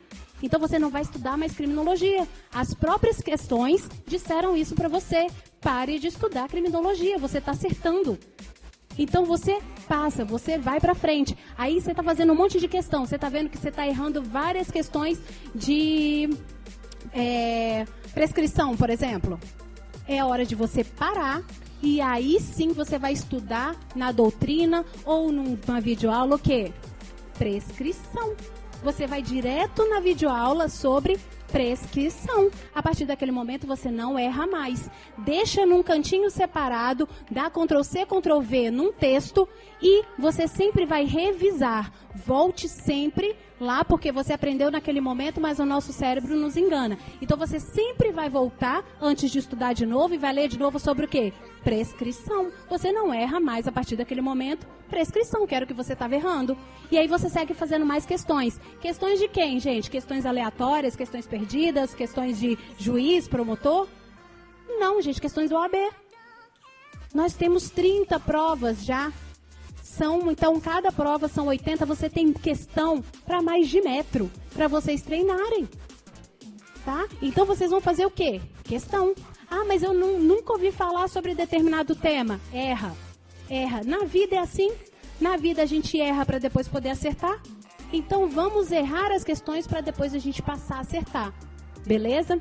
Então você não vai estudar mais criminologia. As próprias questões disseram isso para você. Pare de estudar criminologia, você está acertando. Então você passa, você vai para frente. Aí você está fazendo um monte de questão. Você está vendo que você está errando várias questões de prescrição, por exemplo. É hora de você parar e aí sim você vai estudar na doutrina ou numa videoaula o quê? Prescrição. Você vai direto na videoaula sobre prescrição. A partir daquele momento você não erra mais. Deixa num cantinho separado, dá Ctrl+C, Ctrl+V num texto e você sempre vai revisar. Volte sempre lá porque você aprendeu naquele momento, mas o nosso cérebro nos engana. Então você sempre vai voltar antes de estudar de novo e vai ler de novo sobre o quê? Prescrição. Você não erra mais a partir daquele momento. Prescrição, que era o que você estava errando. E aí você segue fazendo mais questões. Questões de quem, gente? Questões aleatórias, questões perdidas, questões de juiz, promotor? Não, gente, questões do OAB. Nós temos 30 provas já. Então, cada prova são 80, você tem questão para mais de metro, para vocês treinarem. Tá? Então, vocês vão fazer o quê? Questão. Ah, mas eu nunca ouvi falar sobre determinado tema. Erra. Erra. Na vida é assim. Na vida a gente erra para depois poder acertar. Então, vamos errar as questões para depois a gente passar a acertar. Beleza?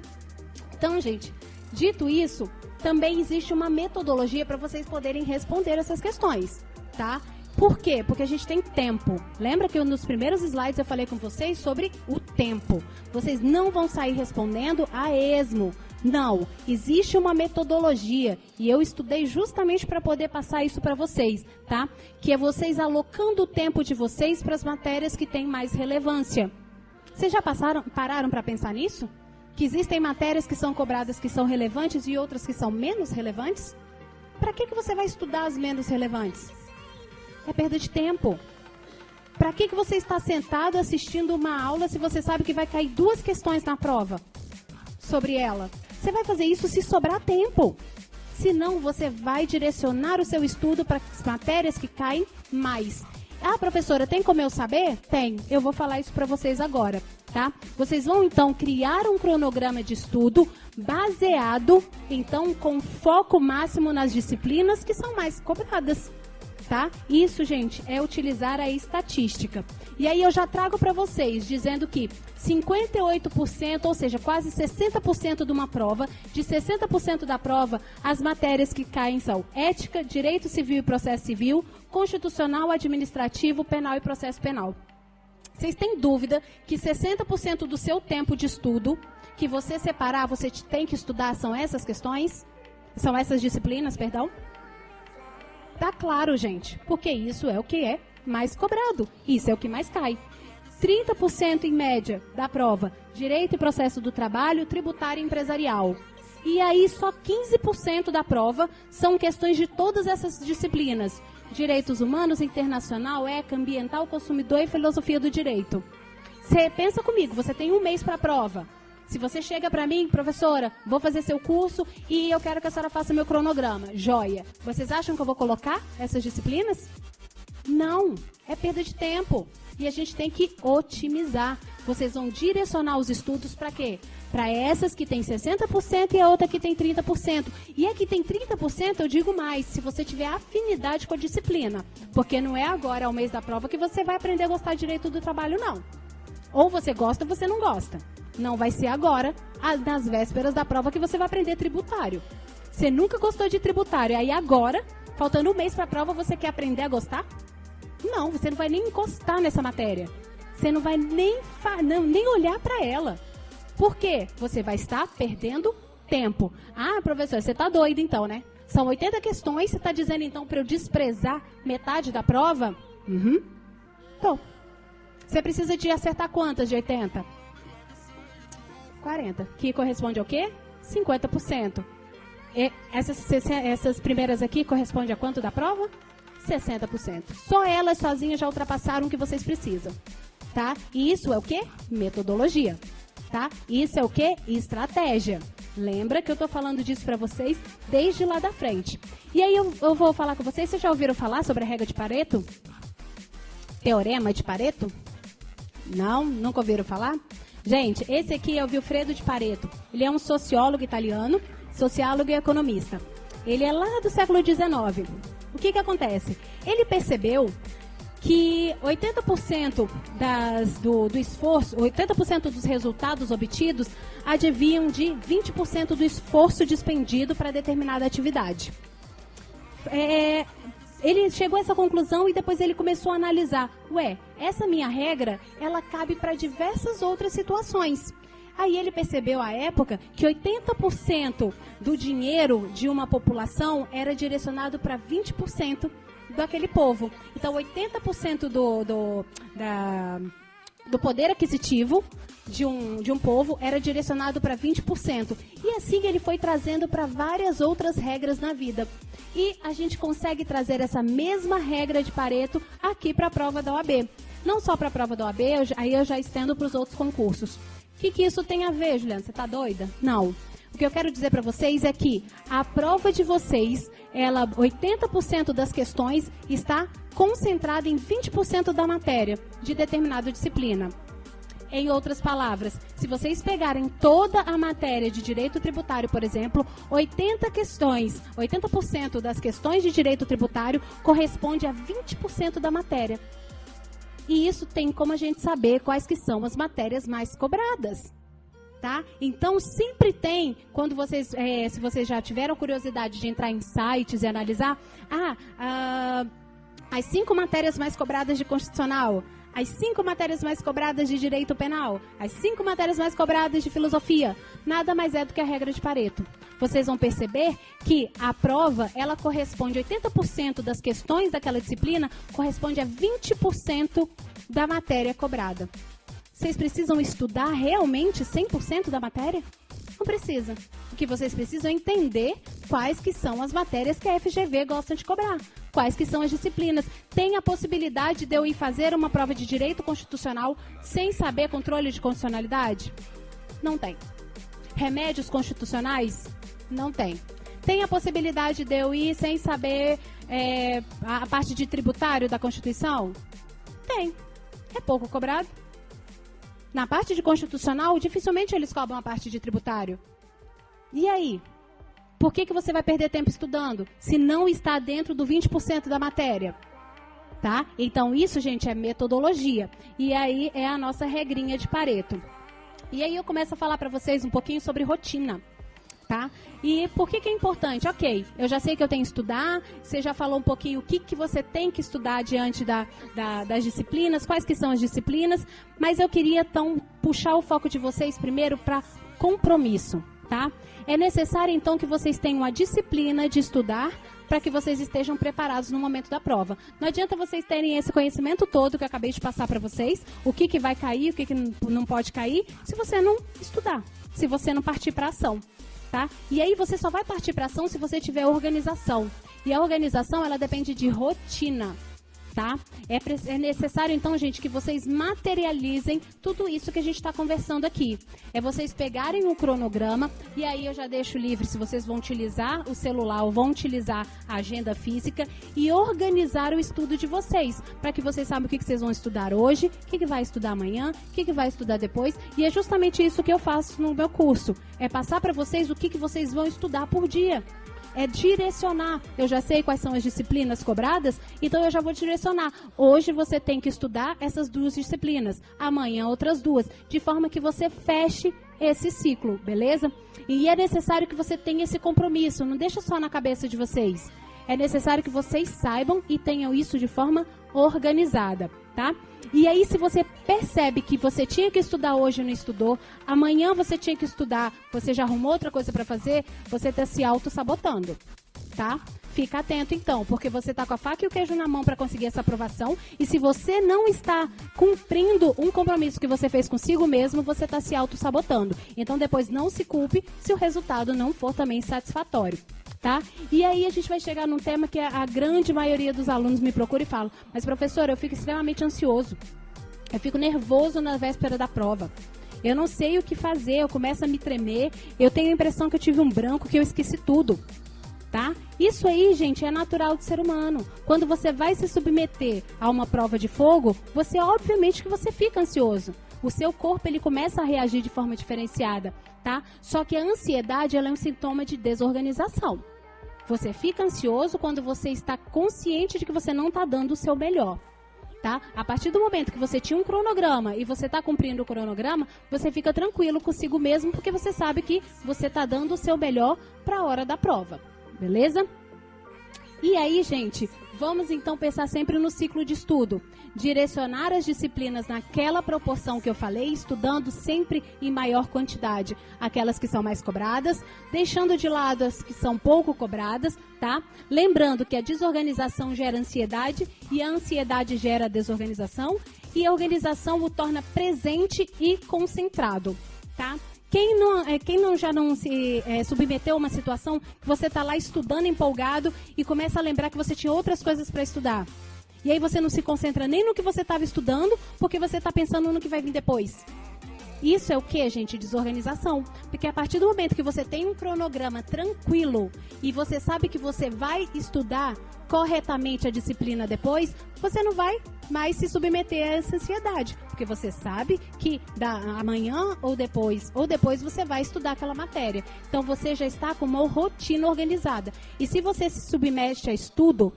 Então, gente, dito isso, também existe uma metodologia para vocês poderem responder essas questões. Tá? Por quê? Porque a gente tem tempo. Lembra que nos primeiros slides eu falei com vocês sobre o tempo. Vocês não vão sair respondendo a esmo. Não, existe uma metodologia e eu estudei justamente para poder passar isso para vocês, tá? Que é vocês alocando o tempo de vocês para as matérias que têm mais relevância. Vocês já pararam para pensar nisso? Que existem matérias que são cobradas que são relevantes e outras que são menos relevantes? Para que você vai estudar as menos relevantes? É perda de tempo. Para que você está sentado assistindo uma aula se você sabe que vai cair 2 questões na prova sobre ela? Você vai fazer isso se sobrar tempo. Senão, você vai direcionar o seu estudo para as matérias que caem mais. Ah, professora, tem como eu saber? Tem. Eu vou falar isso para vocês agora, tá? Vocês vão, então, criar um cronograma de estudo baseado, então, com foco máximo nas disciplinas que são mais cobradas, tá? Isso, gente, é utilizar a estatística. E aí eu já trago para vocês, dizendo que 58%, ou seja, quase 60% de uma prova, de 60% da prova, as matérias que caem são ética, direito civil e processo civil, constitucional, administrativo, penal e processo penal. Vocês têm dúvida que 60% do seu tempo de estudo, que você separar, você tem que estudar, são essas questões? São essas disciplinas, perdão? Tá claro, gente, porque isso é o que é mais cobrado, isso é o que mais cai. 30% em média da prova, direito e processo do trabalho, tributário e empresarial. E aí só 15% da prova são questões de todas essas disciplinas. Direitos humanos, internacional, ECA, ambiental, consumidor e filosofia do direito. Você pensa comigo, você tem 1 mês para a prova. Se você chega para mim, professora, vou fazer seu curso e eu quero que a senhora faça meu cronograma. Joia. Vocês acham que eu vou colocar essas disciplinas? Não, é perda de tempo. E a gente tem que otimizar. Vocês vão direcionar os estudos para quê? Para essas que tem 60% e a outra que tem 30%. E a que tem 30%, eu digo mais, se você tiver afinidade com a disciplina. Porque não é agora, ao mês da prova, que você vai aprender a gostar direito do trabalho, não. Ou você gosta ou você não gosta. Não vai ser agora, nas vésperas da prova, que você vai aprender tributário. Você nunca gostou de tributário. Aí agora, faltando 1 mês para a prova, você quer aprender a gostar? Não, você não vai nem encostar nessa matéria. Você não vai nem olhar para ela. Por quê? Você vai estar perdendo tempo. Ah, professor, você está doido então, né? São 80 questões, você está dizendo então para eu desprezar metade da prova? Então, você precisa de acertar quantas de 80? 40. Que corresponde ao quê? 50%. E essas primeiras aqui correspondem a quanto da prova? 60%. Só elas sozinhas já ultrapassaram o que vocês precisam, tá? E isso é o quê? Metodologia, tá? Isso é o quê? Estratégia. Lembra que eu tô falando disso para vocês desde lá da frente. E aí eu vou falar com vocês, vocês já ouviram falar sobre a regra de Pareto? Teorema de Pareto? Não? Nunca ouviram falar? Gente, esse aqui é o Vilfredo de Pareto. Ele é um sociólogo italiano, sociólogo e economista. Ele é lá do século XIX. O que acontece? Ele percebeu que 80% do esforço, 80% dos resultados obtidos advinham de 20% do esforço despendido para determinada atividade. Ele chegou a essa conclusão e depois ele começou a analisar. Essa minha regra, ela cabe para diversas outras situações. Aí ele percebeu à época que 80% do dinheiro de uma população era direcionado para 20% daquele povo. Então, 80% do poder aquisitivo de um povo era direcionado para 20%. E assim ele foi trazendo para várias outras regras na vida. E a gente consegue trazer essa mesma regra de Pareto aqui para a prova da OAB. Não só para a prova da OAB, aí eu já estendo para os outros concursos. O que isso tem a ver, Juliana? Você está doida? Não. O que eu quero dizer para vocês é que a prova de vocês, 80% das questões está concentrada em 20% da matéria de determinada disciplina. Em outras palavras, se vocês pegarem toda a matéria de direito tributário, por exemplo, 80% das questões de direito tributário corresponde a 20% da matéria. E isso tem como a gente saber quais que são as matérias mais cobradas, tá? Então, sempre tem, quando vocês, se vocês já tiveram curiosidade de entrar em sites e analisar, as 5 matérias mais cobradas de constitucional, as 5 matérias mais cobradas de direito penal, as 5 matérias mais cobradas de filosofia, nada mais é do que a regra de Pareto. Vocês vão perceber que a prova, ela corresponde, 80% das questões daquela disciplina corresponde a 20% da matéria cobrada. Vocês precisam estudar realmente 100% da matéria? Não precisa. O que vocês precisam é entender quais que são as matérias que a FGV gosta de cobrar. Quais que são as disciplinas. Tem a possibilidade de eu ir fazer uma prova de direito constitucional sem saber controle de constitucionalidade? Não tem. Remédios constitucionais? Não tem. Tem a possibilidade de eu ir sem saber a parte de tributário da Constituição? Tem. É pouco cobrado. Na parte de constitucional, dificilmente eles cobram a parte de tributário. E aí? Por que você vai perder tempo estudando se não está dentro do 20% da matéria? Tá? Então, isso, gente, é metodologia. E aí é a nossa regrinha de Pareto. E aí eu começo a falar para vocês um pouquinho sobre rotina. Tá? E por que é importante? Ok, eu já sei que eu tenho que estudar, você já falou um pouquinho o que você tem que estudar diante das disciplinas, quais que são as disciplinas, mas eu queria, então, puxar o foco de vocês primeiro para compromisso, tá? É necessário, então, que vocês tenham a disciplina de estudar para que vocês estejam preparados no momento da prova. Não adianta vocês terem esse conhecimento todo que eu acabei de passar para vocês, o que vai cair, o que não pode cair, se você não estudar, se você não partir para a ação. Tá? E aí você só vai partir para ação se você tiver organização. E a organização, ela depende de rotina. Tá? É necessário, então, gente, que vocês materializem tudo isso que a gente está conversando aqui. É vocês pegarem um cronograma, e aí eu já deixo livre se vocês vão utilizar o celular ou vão utilizar a agenda física e organizar o estudo de vocês, para que vocês saibam o que vocês vão estudar hoje, o que vai estudar amanhã, o que vai estudar depois, e é justamente isso que eu faço no meu curso. É passar para vocês o que vocês vão estudar por dia. É direcionar. Eu já sei quais são as disciplinas cobradas, então eu já vou direcionar. Hoje você tem que estudar essas 2 disciplinas, amanhã outras 2, de forma que você feche esse ciclo, beleza? E é necessário que você tenha esse compromisso, não deixa só na cabeça de vocês. É necessário que vocês saibam e tenham isso de forma organizada, tá? E aí, se você percebe que você tinha que estudar hoje e não estudou, amanhã você tinha que estudar, você já arrumou outra coisa para fazer, você está se auto-sabotando, tá? Fica atento, então, porque você está com a faca e o queijo na mão para conseguir essa aprovação, e se você não está cumprindo um compromisso que você fez consigo mesmo, você está se auto-sabotando. Então, depois não se culpe se o resultado não for também satisfatório. Tá? E aí a gente vai chegar num tema que a grande maioria dos alunos me procura e fala: mas professora, eu fico extremamente ansioso, eu fico nervoso na véspera da prova, eu não sei o que fazer, eu começo a me tremer, eu tenho a impressão que eu tive um branco, que eu esqueci tudo. Tá? Isso aí, gente, é natural do ser humano. Quando você vai se submeter a uma prova de fogo, você obviamente que você fica ansioso. O seu corpo, ele começa a reagir de forma diferenciada, tá? Só que a ansiedade, ela é um sintoma de desorganização. Você fica ansioso quando você está consciente de que você não está dando o seu melhor, tá? A partir do momento que você tinha um cronograma e você está cumprindo o cronograma, você fica tranquilo consigo mesmo, porque você sabe que você está dando o seu melhor para a hora da prova, beleza? E aí, gente, vamos então pensar sempre no ciclo de estudo. Direcionar as disciplinas naquela proporção que eu falei, estudando sempre em maior quantidade aquelas que são mais cobradas, deixando de lado as que são pouco cobradas, tá? Lembrando que a desorganização gera ansiedade e a ansiedade gera desorganização e a organização o torna presente e concentrado, tá? Quem já não se submeteu a uma situação que você está lá estudando empolgado e começa a lembrar que você tinha outras coisas para estudar? E aí você não se concentra nem no que você estava estudando, porque você está pensando no que vai vir depois. Isso é o que, gente? Desorganização. Porque a partir do momento que você tem um cronograma tranquilo e você sabe que você vai estudar corretamente a disciplina depois, você não vai mais se submeter a essa ansiedade. Porque você sabe que amanhã ou depois você vai estudar aquela matéria. Então você já está com uma rotina organizada. E se você se submete a estudo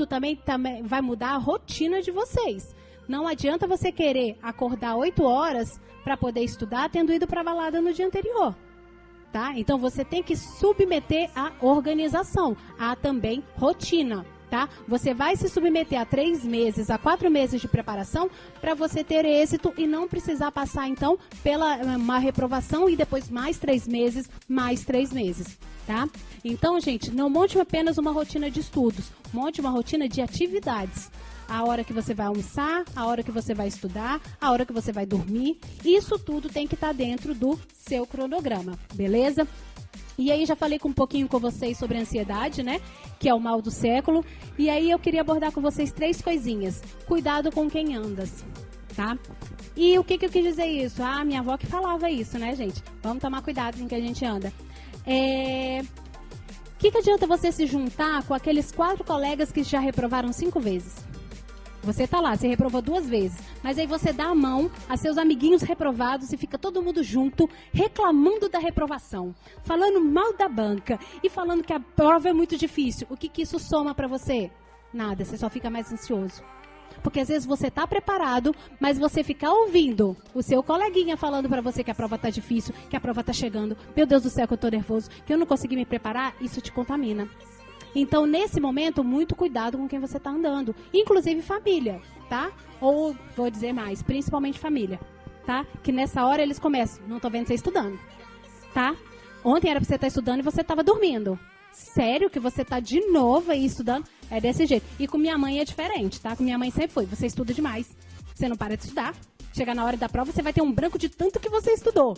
também vai mudar a rotina de vocês. Não adianta você querer acordar 8 horas para poder estudar tendo ido para a balada no dia anterior. Tá? Então você tem que submeter a organização, a também rotina. Tá? Você vai se submeter a 3 meses, a 4 meses de preparação para você ter êxito e não precisar passar, então, pela uma reprovação e depois mais 3 meses, mais 3 meses. Tá? Então, gente, não monte apenas uma rotina de estudos, monte uma rotina de atividades. A hora que você vai almoçar, a hora que você vai estudar, a hora que você vai dormir. Isso tudo tem que estar dentro do seu cronograma, beleza? E aí já falei um pouquinho com vocês sobre a ansiedade, né? Que é o mal do século. E aí eu queria abordar com vocês 3 coisinhas. Cuidado com quem andas, tá? E o que eu quis dizer isso? Ah, minha avó que falava isso, né, gente? Vamos tomar cuidado com quem a gente anda. Que adianta você se juntar com aqueles 4 colegas que já reprovaram 5 vezes? Você tá lá, você reprovou 2 vezes, mas aí você dá a mão a seus amiguinhos reprovados e fica todo mundo junto, reclamando da reprovação, falando mal da banca e falando que a prova é muito difícil. O que isso soma para você? Nada, você só fica mais ansioso. Porque às vezes você tá preparado, mas você ficar ouvindo o seu coleguinha falando para você que a prova tá difícil, que a prova tá chegando, meu Deus do céu, que eu tô nervoso, que eu não consegui me preparar, isso te contamina. Então, nesse momento, muito cuidado com quem você está andando. Inclusive família, tá? Ou, vou dizer mais, principalmente família, tá? Que nessa hora eles começam, não tô vendo você estudando, tá? Ontem era pra você estar estudando e você estava dormindo. Sério que você tá de novo aí estudando? É desse jeito. E com minha mãe é diferente, tá? Com minha mãe sempre foi, você estuda demais, você não para de estudar. Chega na hora da prova, você vai ter um branco de tanto que você estudou.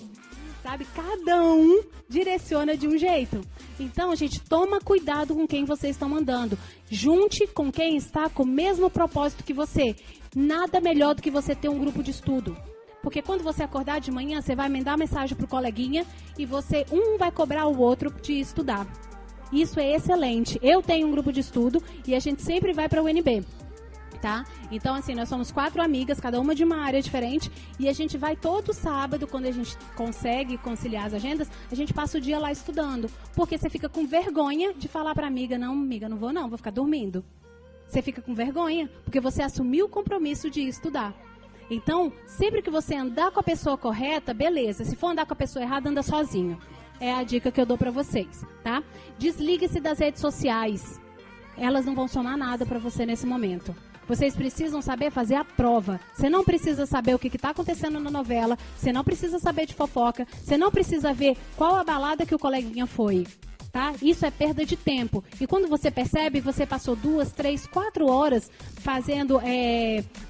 Sabe? Cada um direciona de um jeito. Então, gente, toma cuidado com quem vocês estão andando. Junte com quem está com o mesmo propósito que você. Nada melhor do que você ter um grupo de estudo. Porque quando você acordar de manhã, você vai mandar mensagem pro coleguinha e você, um vai cobrar o outro de estudar. Isso é excelente. Eu tenho um grupo de estudo e a gente sempre vai para o UNB. Tá? Então, assim, nós somos 4 amigas, cada uma de uma área diferente, e a gente vai todo sábado, quando a gente consegue conciliar as agendas, a gente passa o dia lá estudando, porque você fica com vergonha de falar pra amiga, não, amiga, não, vou ficar dormindo. Você fica com vergonha, porque você assumiu o compromisso de estudar. Então, sempre que você andar com a pessoa correta, beleza, se for andar com a pessoa errada, anda sozinho. É a dica que eu dou pra vocês, tá? Desligue-se das redes sociais. Elas não vão somar nada pra você nesse momento. Vocês precisam saber fazer a prova. Você não precisa saber o que está acontecendo na novela. Você não precisa saber de fofoca. Você não precisa ver qual a balada que o coleguinha foi. Tá? Isso é perda de tempo. E quando você percebe, você passou 2, 3, 4 horas fazendo,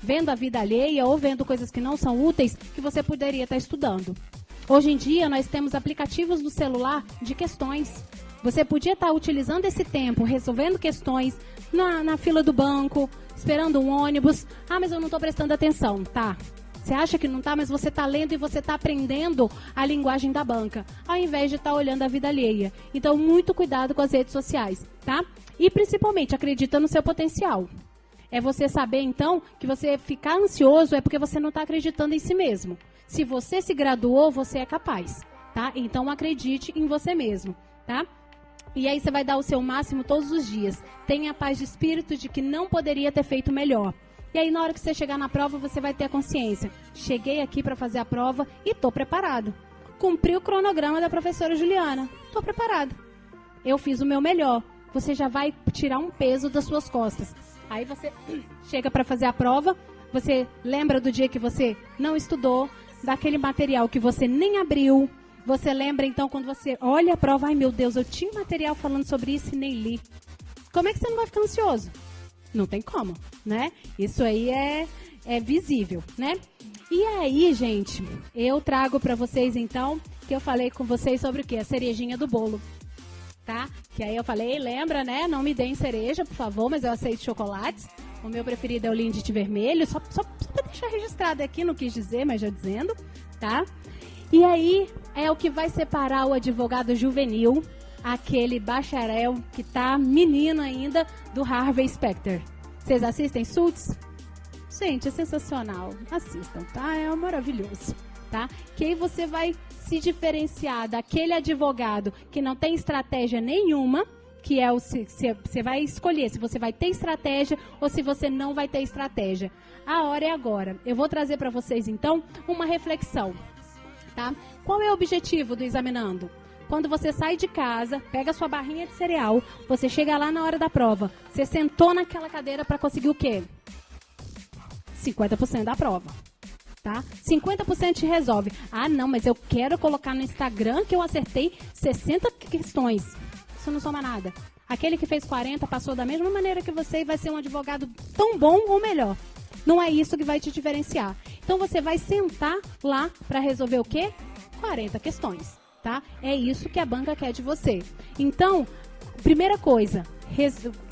vendo a vida alheia ou vendo coisas que não são úteis que você poderia estar estudando. Hoje em dia, nós temos aplicativos no celular de questões. Você podia estar utilizando esse tempo resolvendo questões na fila do banco, esperando um ônibus. Ah, mas eu não estou prestando atenção. Tá. Você acha que não está, mas você está lendo e você está aprendendo a linguagem da banca, ao invés de estar olhando a vida alheia. Então, muito cuidado com as redes sociais, tá? E, principalmente, acredita no seu potencial. É você saber, então, que você ficar ansioso é porque você não está acreditando em si mesmo. Se você se graduou, você é capaz, tá? Então, acredite em você mesmo, tá? E aí você vai dar o seu máximo todos os dias. Tenha a paz de espírito de que não poderia ter feito melhor. E aí na hora que você chegar na prova, você vai ter a consciência. Cheguei aqui para fazer a prova e estou preparado. Cumpri o cronograma da professora Juliana. Estou preparado. Eu fiz o meu melhor. Você já vai tirar um peso das suas costas. Aí você chega para fazer a prova, você lembra do dia que você não estudou, daquele material que você nem abriu. Você lembra, então, quando você olha a prova, ai meu Deus, eu tinha material falando sobre isso e nem li. Como é que você não vai ficar ansioso? Não tem como, né? Isso aí é visível, né? E aí, gente, eu trago para vocês, então, que eu falei com vocês sobre o quê? A cerejinha do bolo, tá? Que aí eu falei, lembra, né? Não me deem cereja, por favor, mas eu aceito chocolates. O meu preferido é o Lindt vermelho, só para deixar registrado aqui, não quis dizer, mas já dizendo, tá? E aí é o que vai separar o advogado juvenil, aquele bacharel que tá menino ainda, do Harvey Specter. Vocês assistem Suits? Gente, é sensacional. Assistam, tá? É maravilhoso, tá? Que aí você vai se diferenciar daquele advogado que não tem estratégia nenhuma, que é você vai escolher se você vai ter estratégia ou se você não vai ter estratégia. A hora é agora. Eu vou trazer para vocês, então, uma reflexão. Tá? Qual é o objetivo do Examinando? Quando você sai de casa, pega a sua barrinha de cereal, você chega lá na hora da prova, você sentou naquela cadeira para conseguir o quê? 50% da prova. Tá? 50% te resolve. Ah, não, mas eu quero colocar no Instagram que eu acertei 60 questões. Isso não soma nada. aquele que fez 40 passou da mesma maneira que você e vai ser um advogado tão bom ou melhor. Não é isso que vai te diferenciar. Então, você vai sentar lá para resolver o quê? 40 questões, tá? É isso que a banca quer de você. Então, primeira coisa,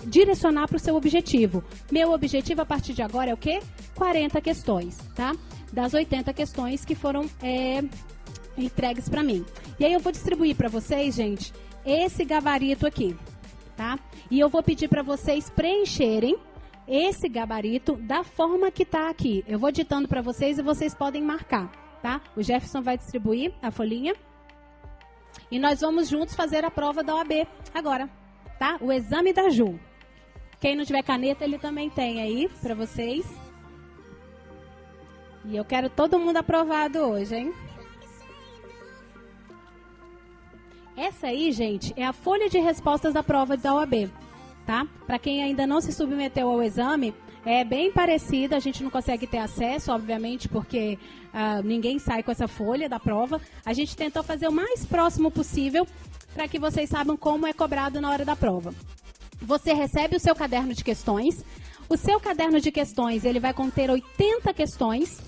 direcionar para o seu objetivo. Meu objetivo a partir de agora é o quê? 40 questões, tá? Das 80 questões que foram entregues para mim. E aí eu vou distribuir para vocês, gente, esse gabarito aqui, tá? E eu vou pedir para vocês preencherem esse gabarito da forma que está aqui. Eu vou ditando para vocês e vocês podem marcar, tá? O Jefferson vai distribuir a folhinha e nós vamos juntos fazer a prova da OAB agora, tá? O exame da Ju. Quem não tiver caneta, ele também tem aí para vocês. E eu quero todo mundo aprovado hoje, hein? Essa aí, gente, é a folha de respostas da prova da OAB, tá? Para quem ainda não se submeteu ao exame, é bem parecida, a gente não consegue ter acesso, obviamente, porque ninguém sai com essa folha da prova. A gente tentou fazer o mais próximo possível para que vocês saibam como é cobrado na hora da prova. Você recebe o seu caderno de questões. O seu caderno de questões, ele vai conter 80 questões.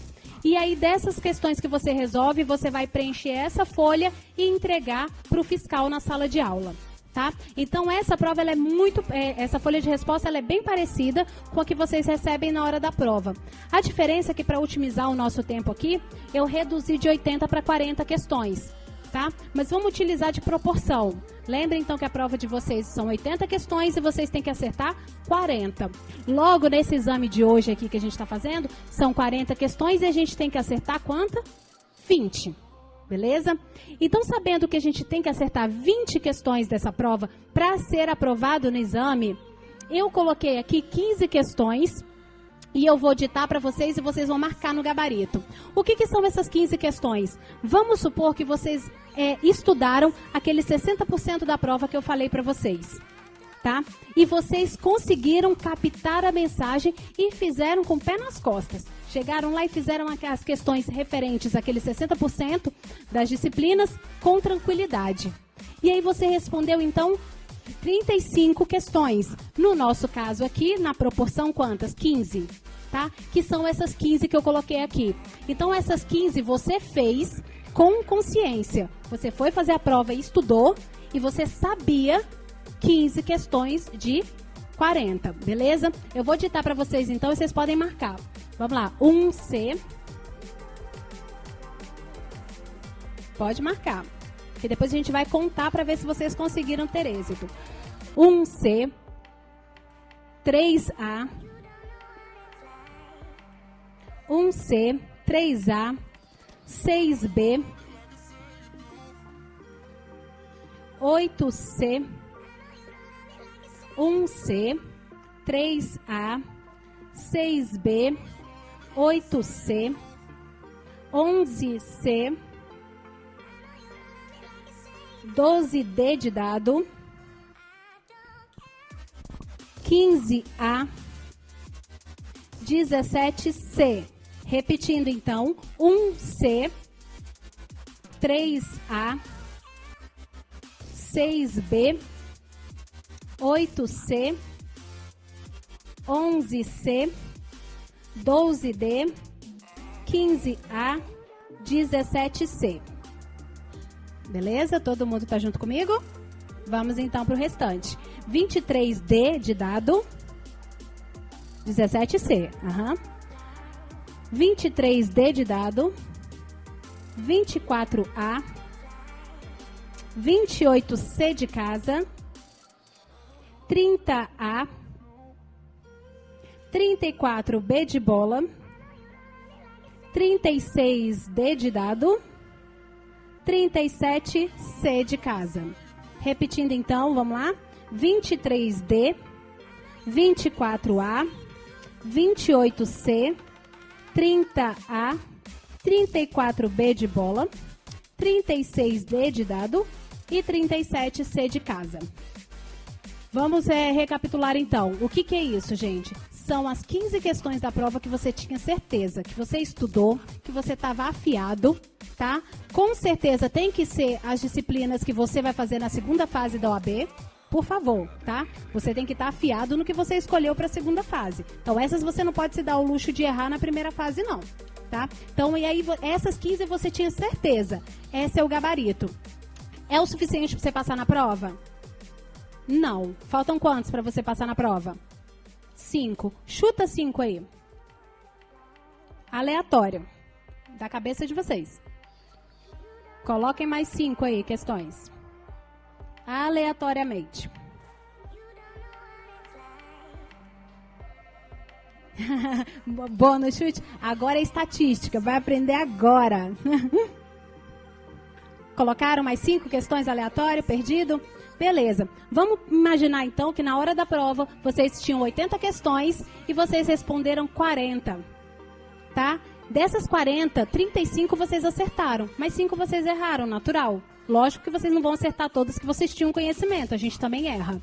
E aí, dessas questões que você resolve, você vai preencher essa folha e entregar para o fiscal na sala de aula. Tá? Então, essa prova, ela é essa folha de resposta, ela é bem parecida com a que vocês recebem na hora da prova. A diferença é que, para otimizar o nosso tempo aqui, eu reduzi de 80 para 40 questões, tá? Mas vamos utilizar de proporção. Lembrem, então, que a prova de vocês são 80 questões e vocês têm que acertar 40. Logo, nesse exame de hoje aqui que a gente está fazendo, são 40 questões e a gente tem que acertar quanta? 20. Beleza? Então, sabendo que a gente tem que acertar 20 questões dessa prova para ser aprovado no exame, eu coloquei aqui 15 questões e eu vou ditar para vocês e vocês vão marcar no gabarito. O que são essas 15 questões? Vamos supor que vocês estudaram aqueles 60% da prova que eu falei para vocês. Tá? E vocês conseguiram captar a mensagem e fizeram com o pé nas costas. Chegaram lá e fizeram as questões referentes àqueles 60% das disciplinas com tranquilidade. E aí você respondeu, então, 35 questões. No nosso caso aqui, na proporção quantas? 15. Tá? Que são essas 15 que eu coloquei aqui. Então, essas 15 você fez com consciência. Você foi fazer a prova e estudou e você sabia 15 questões de 40, beleza? Eu vou ditar para vocês, então, e vocês podem marcar. Vamos lá, 1C. Pode marcar, que depois a gente vai contar para ver se vocês conseguiram ter êxito. 1C, 3A, 1C, 3A, 6B, 8C, 1C, 3A, 6B, 8C, 11C, 12D de dado, 15A, 17C. Repetindo, então, 1C, 3A, 6B, 8C, 11C, 12D, 15A, 17C. Beleza? Todo mundo está junto comigo? Vamos então para o restante. 23D de dado, 17C. 23D de dado, 24A, 28C de casa, 30A, 34B de bola, 36D de dado, 37C de casa. Repetindo então, vamos lá. 23D, 24A, 28C, 30A, 34B de bola, 36D de dado e 37C de casa. Vamos recapitular então. O que é isso, gente? São as 15 questões da prova que você tinha certeza, que você estudou, que você estava afiado, tá? Com certeza tem que ser as disciplinas que você vai fazer na segunda fase da OAB, por favor, tá? Você tem que estar afiado no que você escolheu para a segunda fase. Então, essas você não pode se dar o luxo de errar na primeira fase, não, tá? Então, e aí, essas 15 você tinha certeza. Esse é o gabarito. É o suficiente para você passar na prova? Não. Faltam quantos para você passar na prova? 5. Chuta 5 aí. Aleatório. Da cabeça de vocês. Coloquem mais 5 aí, questões. Aleatoriamente. Bônus chute. Agora é estatística. Vai aprender agora. Colocaram mais 5 questões aleatórias, perdido? Beleza. Vamos imaginar então que na hora da prova vocês tinham 80 questões e vocês responderam 40. Tá? Dessas 40, 35 vocês acertaram, mas 5 vocês erraram, natural. Lógico que vocês não vão acertar todas que vocês tinham conhecimento, a gente também erra.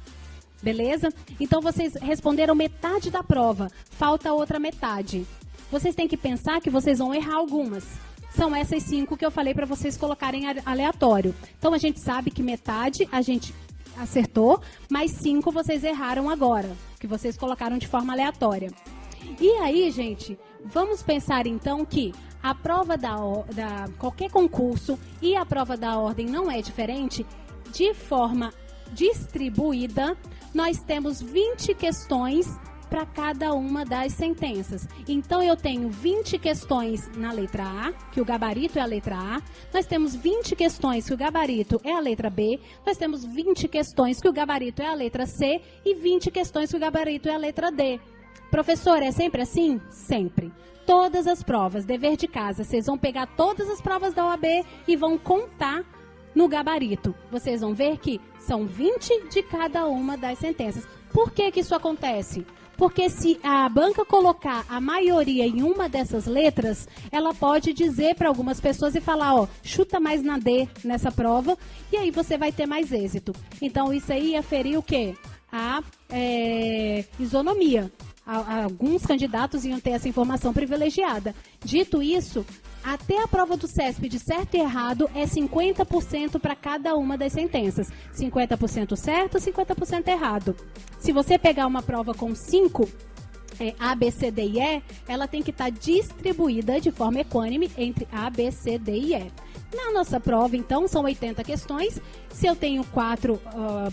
Beleza? Então vocês responderam metade da prova, falta a outra metade. Vocês têm que pensar que vocês vão errar algumas. São essas 5 que eu falei para vocês colocarem aleatório. Então a gente sabe que metade a gente acertou, mas 5 vocês erraram agora, que vocês colocaram de forma aleatória. E aí, gente, vamos pensar então que a prova da qualquer concurso e a prova da ordem não é diferente. De forma distribuída, nós temos 20 questões para cada uma das sentenças. Então, eu tenho 20 questões na letra A, que o gabarito é a letra A. Nós temos 20 questões que o gabarito é a letra B. Nós temos 20 questões que o gabarito é a letra C. E 20 questões que o gabarito é a letra D. Professor, é sempre assim? Sempre. Todas as provas, dever de casa, vocês vão pegar todas as provas da OAB e vão contar no gabarito. Vocês vão ver que são 20 de cada uma das sentenças. Por que que isso acontece? Porque se a banca colocar a maioria em uma dessas letras, ela pode dizer para algumas pessoas e falar, ó, chuta mais na D nessa prova, e aí você vai ter mais êxito. Então, isso aí ia ferir o quê? A isonomia. Alguns candidatos iam ter essa informação privilegiada. Dito isso, até a prova do CESP de certo e errado é 50% para cada uma das sentenças. 50% certo, 50% errado. Se você pegar uma prova com 5, A, B, C, D e E, ela tem que estar distribuída de forma equânime entre A, B, C, D e E. Na nossa prova, então, são 80 questões. Se eu tenho 4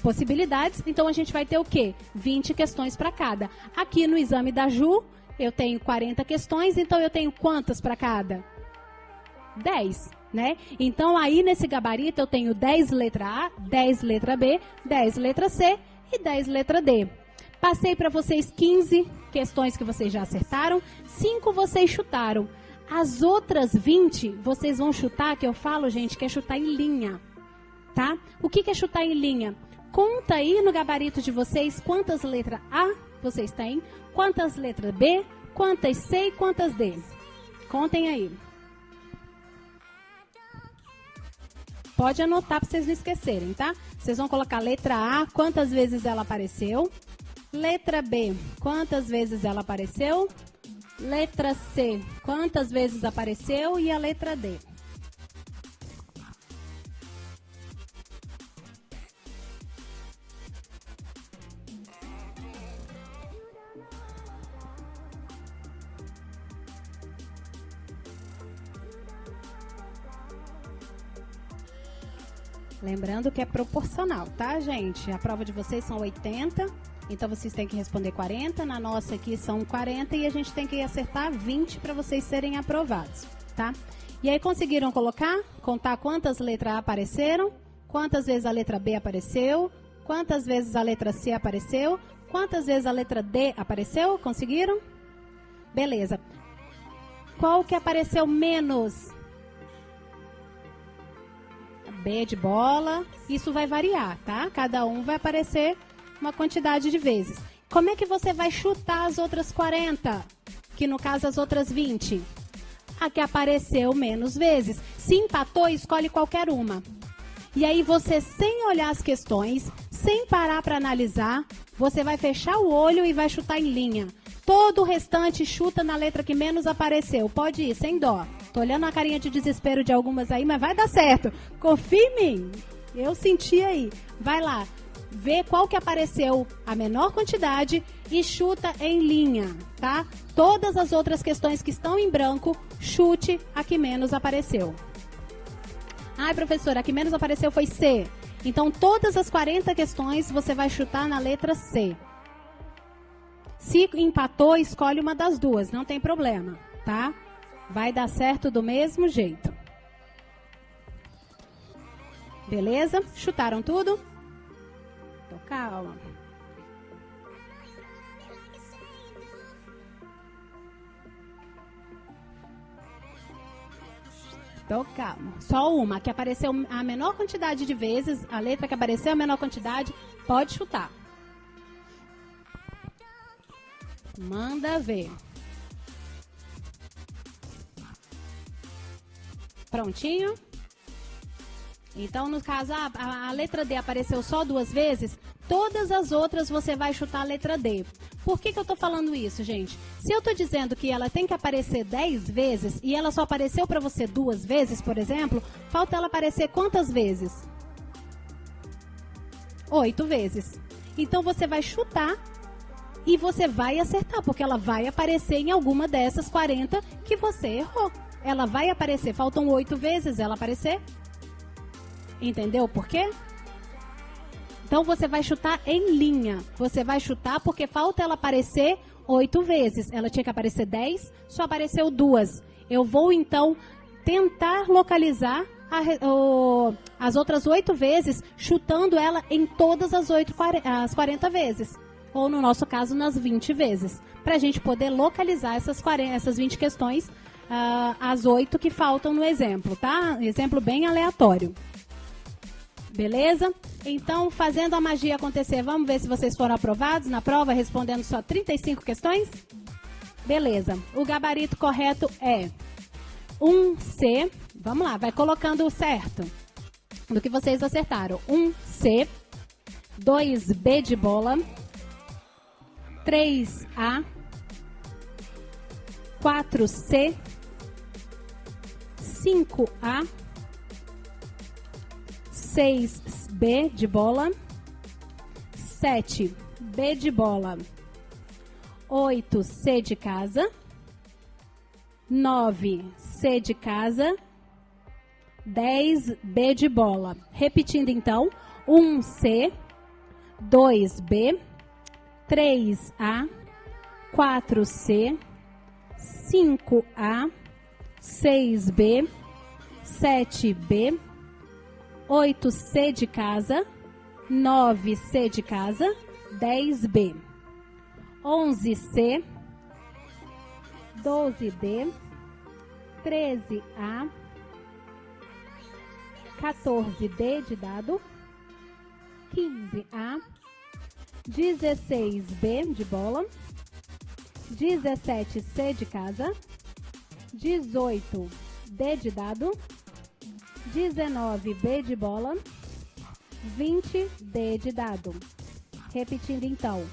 possibilidades, então a gente vai ter o quê? 20 questões para cada. Aqui no exame da Ju, eu tenho 40 questões, então eu tenho quantas para cada? 10, né? Então, aí nesse gabarito eu tenho 10 letra A, 10 letra B, 10 letra C e 10 letra D. Passei para vocês 15 questões que vocês já acertaram, 5 vocês chutaram. As outras 20, vocês vão chutar, que eu falo, gente, que é chutar em linha, tá? O que é chutar em linha? Conta aí no gabarito de vocês quantas letras A vocês têm, quantas letras B, quantas C e quantas D. Contem aí. Pode anotar para vocês não esquecerem, tá? Vocês vão colocar letra A, quantas vezes ela apareceu. Letra B, quantas vezes ela apareceu. Letra C, quantas vezes apareceu? E a letra D. Lembrando que é proporcional, tá, gente? A prova de vocês são 80, então vocês têm que responder 40. Na nossa aqui são 40 e a gente tem que acertar 20 para vocês serem aprovados, tá? E aí conseguiram contar quantas letras A apareceram, quantas vezes a letra B apareceu, quantas vezes a letra C apareceu, quantas vezes a letra D apareceu? Conseguiram? Beleza. Qual que apareceu menos? B de bola, isso vai variar, tá? Cada um vai aparecer uma quantidade de vezes. Como é que você vai chutar as outras 40? Que no caso as outras 20? A que apareceu menos vezes. Se empatou, escolhe qualquer uma. E aí você, sem olhar as questões, sem parar para analisar, você vai fechar o olho e vai chutar em linha. Todo o restante chuta na letra que menos apareceu. Pode ir, sem dó. Tô olhando a carinha de desespero de algumas aí, mas vai dar certo. Confia em mim. Eu senti aí. Vai lá. vê qual que apareceu a menor quantidade e chuta em linha, tá? Todas as outras questões que estão em branco, chute a que menos apareceu. Ai, professora, a que menos apareceu foi C. Então, todas as 40 questões você vai chutar na letra C. Se empatou, escolhe uma das duas, não tem problema, tá? Vai dar certo do mesmo jeito. Beleza? Chutaram tudo? Tô calma. Tô calma. Só uma que apareceu a menor quantidade de vezes, a letra que apareceu a menor quantidade, pode chutar. Manda ver. Prontinho? Então, no caso, a letra D apareceu só 2 vezes, todas as outras você vai chutar a letra D. Por que eu estou falando isso, gente? Se eu estou dizendo que ela tem que aparecer 10 vezes e ela só apareceu para você 2 vezes, por exemplo, falta ela aparecer quantas vezes? 8 vezes. Então, você vai chutar e você vai acertar, porque ela vai aparecer em alguma dessas 40 que você errou. Ela vai aparecer, faltam 8 vezes ela aparecer. Entendeu por quê? Então, você vai chutar em linha. Você vai chutar porque falta ela aparecer 8 vezes. Ela tinha que aparecer 10, só apareceu 2. Eu vou, então, tentar localizar as outras 8 vezes, chutando ela em todas as 40 vezes. Ou, no nosso caso, nas 20 vezes. Para a gente poder localizar essas 20 questões, as 8 que faltam no exemplo, tá? Exemplo bem aleatório. Beleza? Então, fazendo a magia acontecer, vamos ver se vocês foram aprovados na prova, respondendo só 35 questões? Beleza. O gabarito correto é 1C. Vamos lá, vai colocando o certo do que vocês acertaram. 1C, 2B de bola, 3A, 4C, 5A, 6B de bola, 7B de bola, 8C de casa, 9C de casa, 10B de bola. Repetindo então, 1C, 2B, 3A, 4C, 5A, 6B, 7B, 8C de casa, 9C de casa, 10B, 11C, 12D, 13A, 14D de dado, 15A, 16B de bola, 17C de casa, 18D de dado, 19B de bola, 20D de dado. Repetindo então,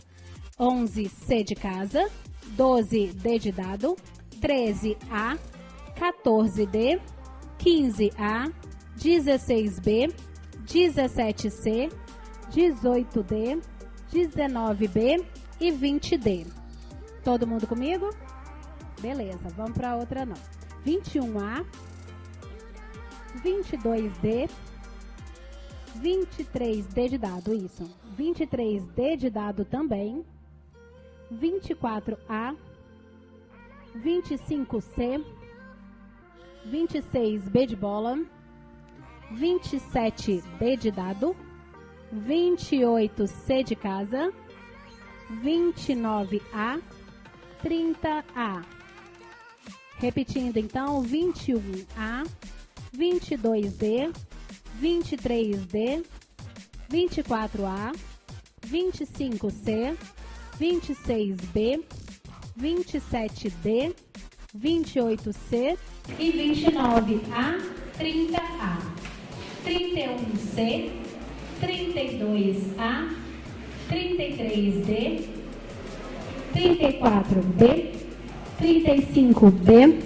11C de casa, 12D de dado, 13A, 14D, 15A, 16B, 17C, 18D, 19B e 20D. Todo mundo comigo? Beleza, vamos para outra não. 21A, 22D, 23D de dado, isso. 23D de dado também. 24A, 25C, 26B de bola, 27D de dado, 28C de casa, 29A, 30A. Repetindo então, 21A, 22D, 23D, 24A, 25C, 26B, 27D, 28C e 29A, 30A, 31C, 32A, 33D, 34B, 35B,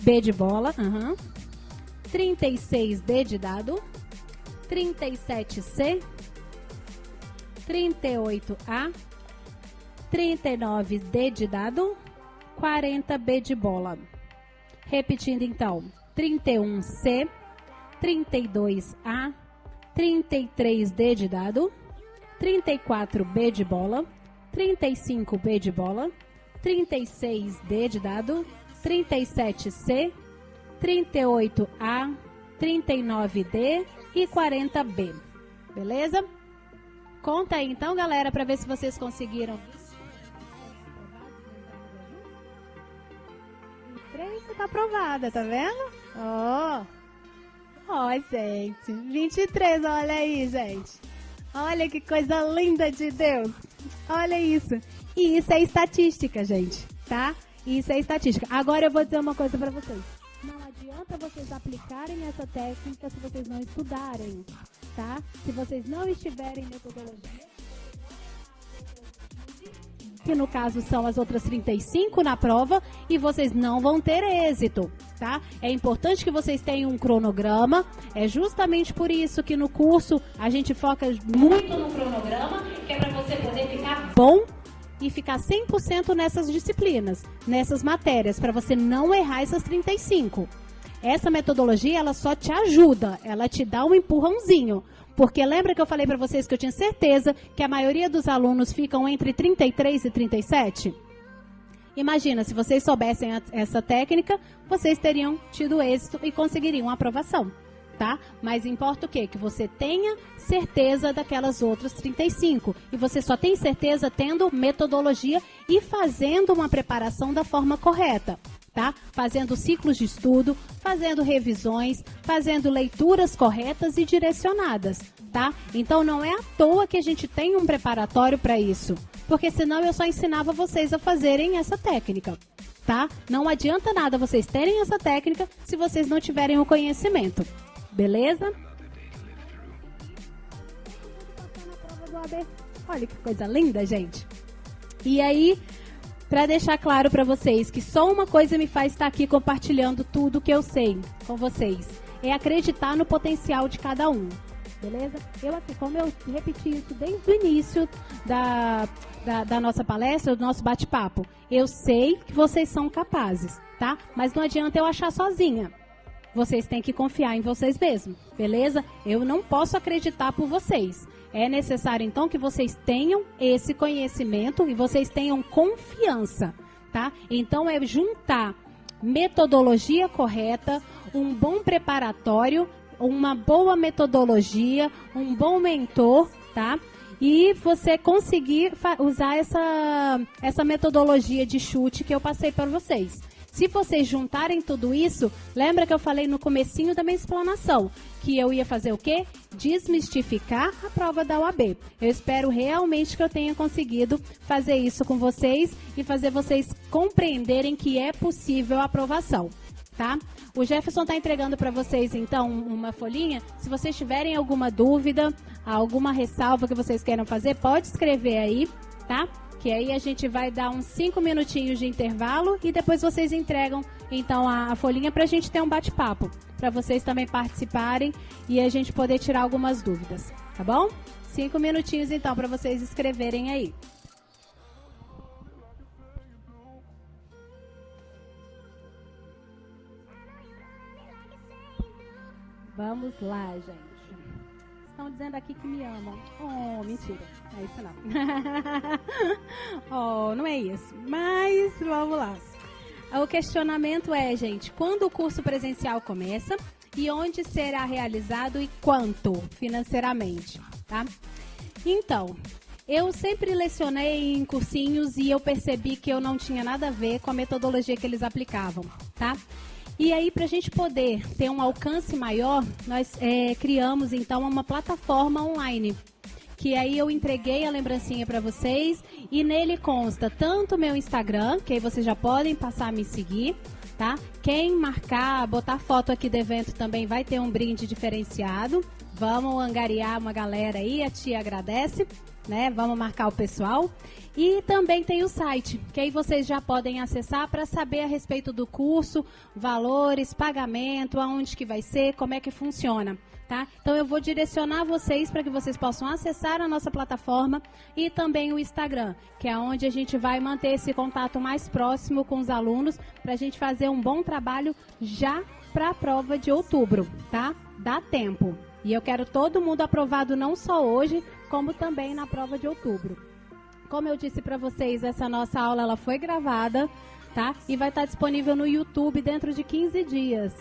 B de bola, 36D de dado, 37C, 38A, 39D de dado, 40B de bola. Repetindo então, 31C, 32A, 33D de dado, 34B de bola, 35B de bola, 36D de dado, 37C, 38A, 39D e 40B. Beleza? Conta aí então, galera, para ver se vocês conseguiram. 3 tá aprovada, tá vendo? Ó, gente. 23, olha aí, gente. Olha que coisa linda de Deus. Olha isso. E isso é estatística, gente, tá? Isso é estatística. Agora eu vou dizer uma coisa para vocês. Não adianta vocês aplicarem essa técnica se vocês não estudarem, tá? Se vocês não estiverem em metodologia, que no caso são as outras 35 na prova, e vocês não vão ter êxito, tá? É importante que vocês tenham um cronograma, é justamente por isso que no curso a gente foca muito no cronograma, que é para você poder ficar bom e ficar 100% nessas disciplinas, nessas matérias, para você não errar essas 35. Essa metodologia, ela só te ajuda, ela te dá um empurrãozinho. Porque lembra que eu falei para vocês que eu tinha certeza que a maioria dos alunos ficam entre 33 e 37? Imagina, se vocês soubessem essa técnica, vocês teriam tido êxito e conseguiriam a aprovação, tá? Mas importa o quê? Que você tenha certeza daquelas outras 35. E você só tem certeza tendo metodologia e fazendo uma preparação da forma correta, tá? Fazendo ciclos de estudo, fazendo revisões, fazendo leituras corretas e direcionadas, tá? Então não é à toa que a gente tem um preparatório para isso, porque senão eu só ensinava vocês a fazerem essa técnica, tá? Não adianta nada vocês terem essa técnica se vocês não tiverem o conhecimento, beleza? Olha que coisa linda, gente. E aí, para deixar claro para vocês que só uma coisa me faz estar aqui compartilhando tudo que eu sei com vocês, é acreditar no potencial de cada um, beleza? Como eu repeti isso desde o início da nossa palestra, do nosso bate-papo, eu sei que vocês são capazes, tá? Mas não adianta eu achar sozinha. Vocês têm que confiar em vocês mesmos, beleza? Eu não posso acreditar por vocês. É necessário, então, que vocês tenham esse conhecimento e vocês tenham confiança, tá? Então, é juntar metodologia correta, um bom preparatório, uma boa metodologia, um bom mentor, tá? E você conseguir usar essa metodologia de chute que eu passei para vocês. Se vocês juntarem tudo isso, lembra que eu falei no comecinho da minha explanação, que eu ia fazer o quê? Desmistificar a prova da UAB. Eu espero realmente que eu tenha conseguido fazer isso com vocês e fazer vocês compreenderem que é possível a aprovação, tá? O Jefferson está entregando para vocês, então, uma folhinha. Se vocês tiverem alguma dúvida, alguma ressalva que vocês queiram fazer, pode escrever aí, tá? Que aí a gente vai dar uns 5 minutinhos de intervalo e depois vocês entregam, então, a folhinha para a gente ter um bate-papo, para vocês também participarem e a gente poder tirar algumas dúvidas, tá bom? 5 minutinhos, então, para vocês escreverem aí. Vamos lá, gente. Estão dizendo aqui que me amam. Oh, mentira. É isso não. Oh, não é isso. Mas vamos lá. O questionamento é, gente, quando o curso presencial começa e onde será realizado e quanto financeiramente, tá? Então, eu sempre lecionei em cursinhos e eu percebi que eu não tinha nada a ver com a metodologia que eles aplicavam, tá? E aí, para a gente poder ter um alcance maior, nós criamos, então, uma plataforma online. Que aí eu entreguei a lembrancinha para vocês e nele consta tanto o meu Instagram, que aí vocês já podem passar a me seguir, tá? Quem marcar, botar foto aqui do evento também vai ter um brinde diferenciado. Vamos angariar uma galera aí, a tia agradece, né? Vamos marcar o pessoal. E também tem o site, que aí vocês já podem acessar para saber a respeito do curso, valores, pagamento, aonde que vai ser, como é que funciona, tá? Então eu vou direcionar vocês para que vocês possam acessar a nossa plataforma e também o Instagram, que é onde a gente vai manter esse contato mais próximo com os alunos para a gente fazer um bom trabalho já para a prova de outubro, tá? Dá tempo. E eu quero todo mundo aprovado não só hoje, como também na prova de outubro. Como eu disse para vocês, essa nossa aula ela foi gravada, tá? E vai estar disponível no YouTube dentro de 15 dias,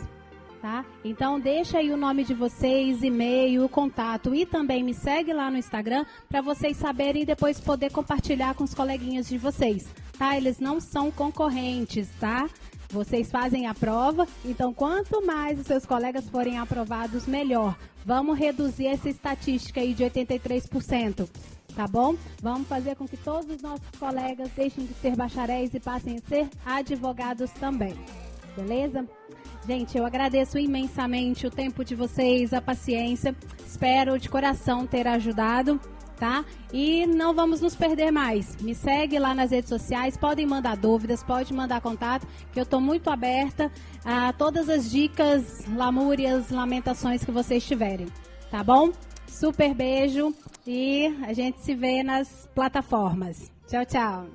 tá? Então deixa aí o nome de vocês, e-mail, contato e também me segue lá no Instagram para vocês saberem e depois poder compartilhar com os coleguinhas de vocês, tá? Eles não são concorrentes, tá? Vocês fazem a prova, então quanto mais os seus colegas forem aprovados, melhor. Vamos reduzir essa estatística aí de 83%. Tá bom? Vamos fazer com que todos os nossos colegas deixem de ser bacharéis e passem a ser advogados também. Beleza? Gente, eu agradeço imensamente o tempo de vocês, a paciência. Espero de coração ter ajudado, tá? E não vamos nos perder mais. Me segue lá nas redes sociais, podem mandar dúvidas, pode mandar contato, que eu estou muito aberta a todas as dicas, lamúrias, lamentações que vocês tiverem. Tá bom? Super beijo. E a gente se vê nas plataformas. Tchau, tchau.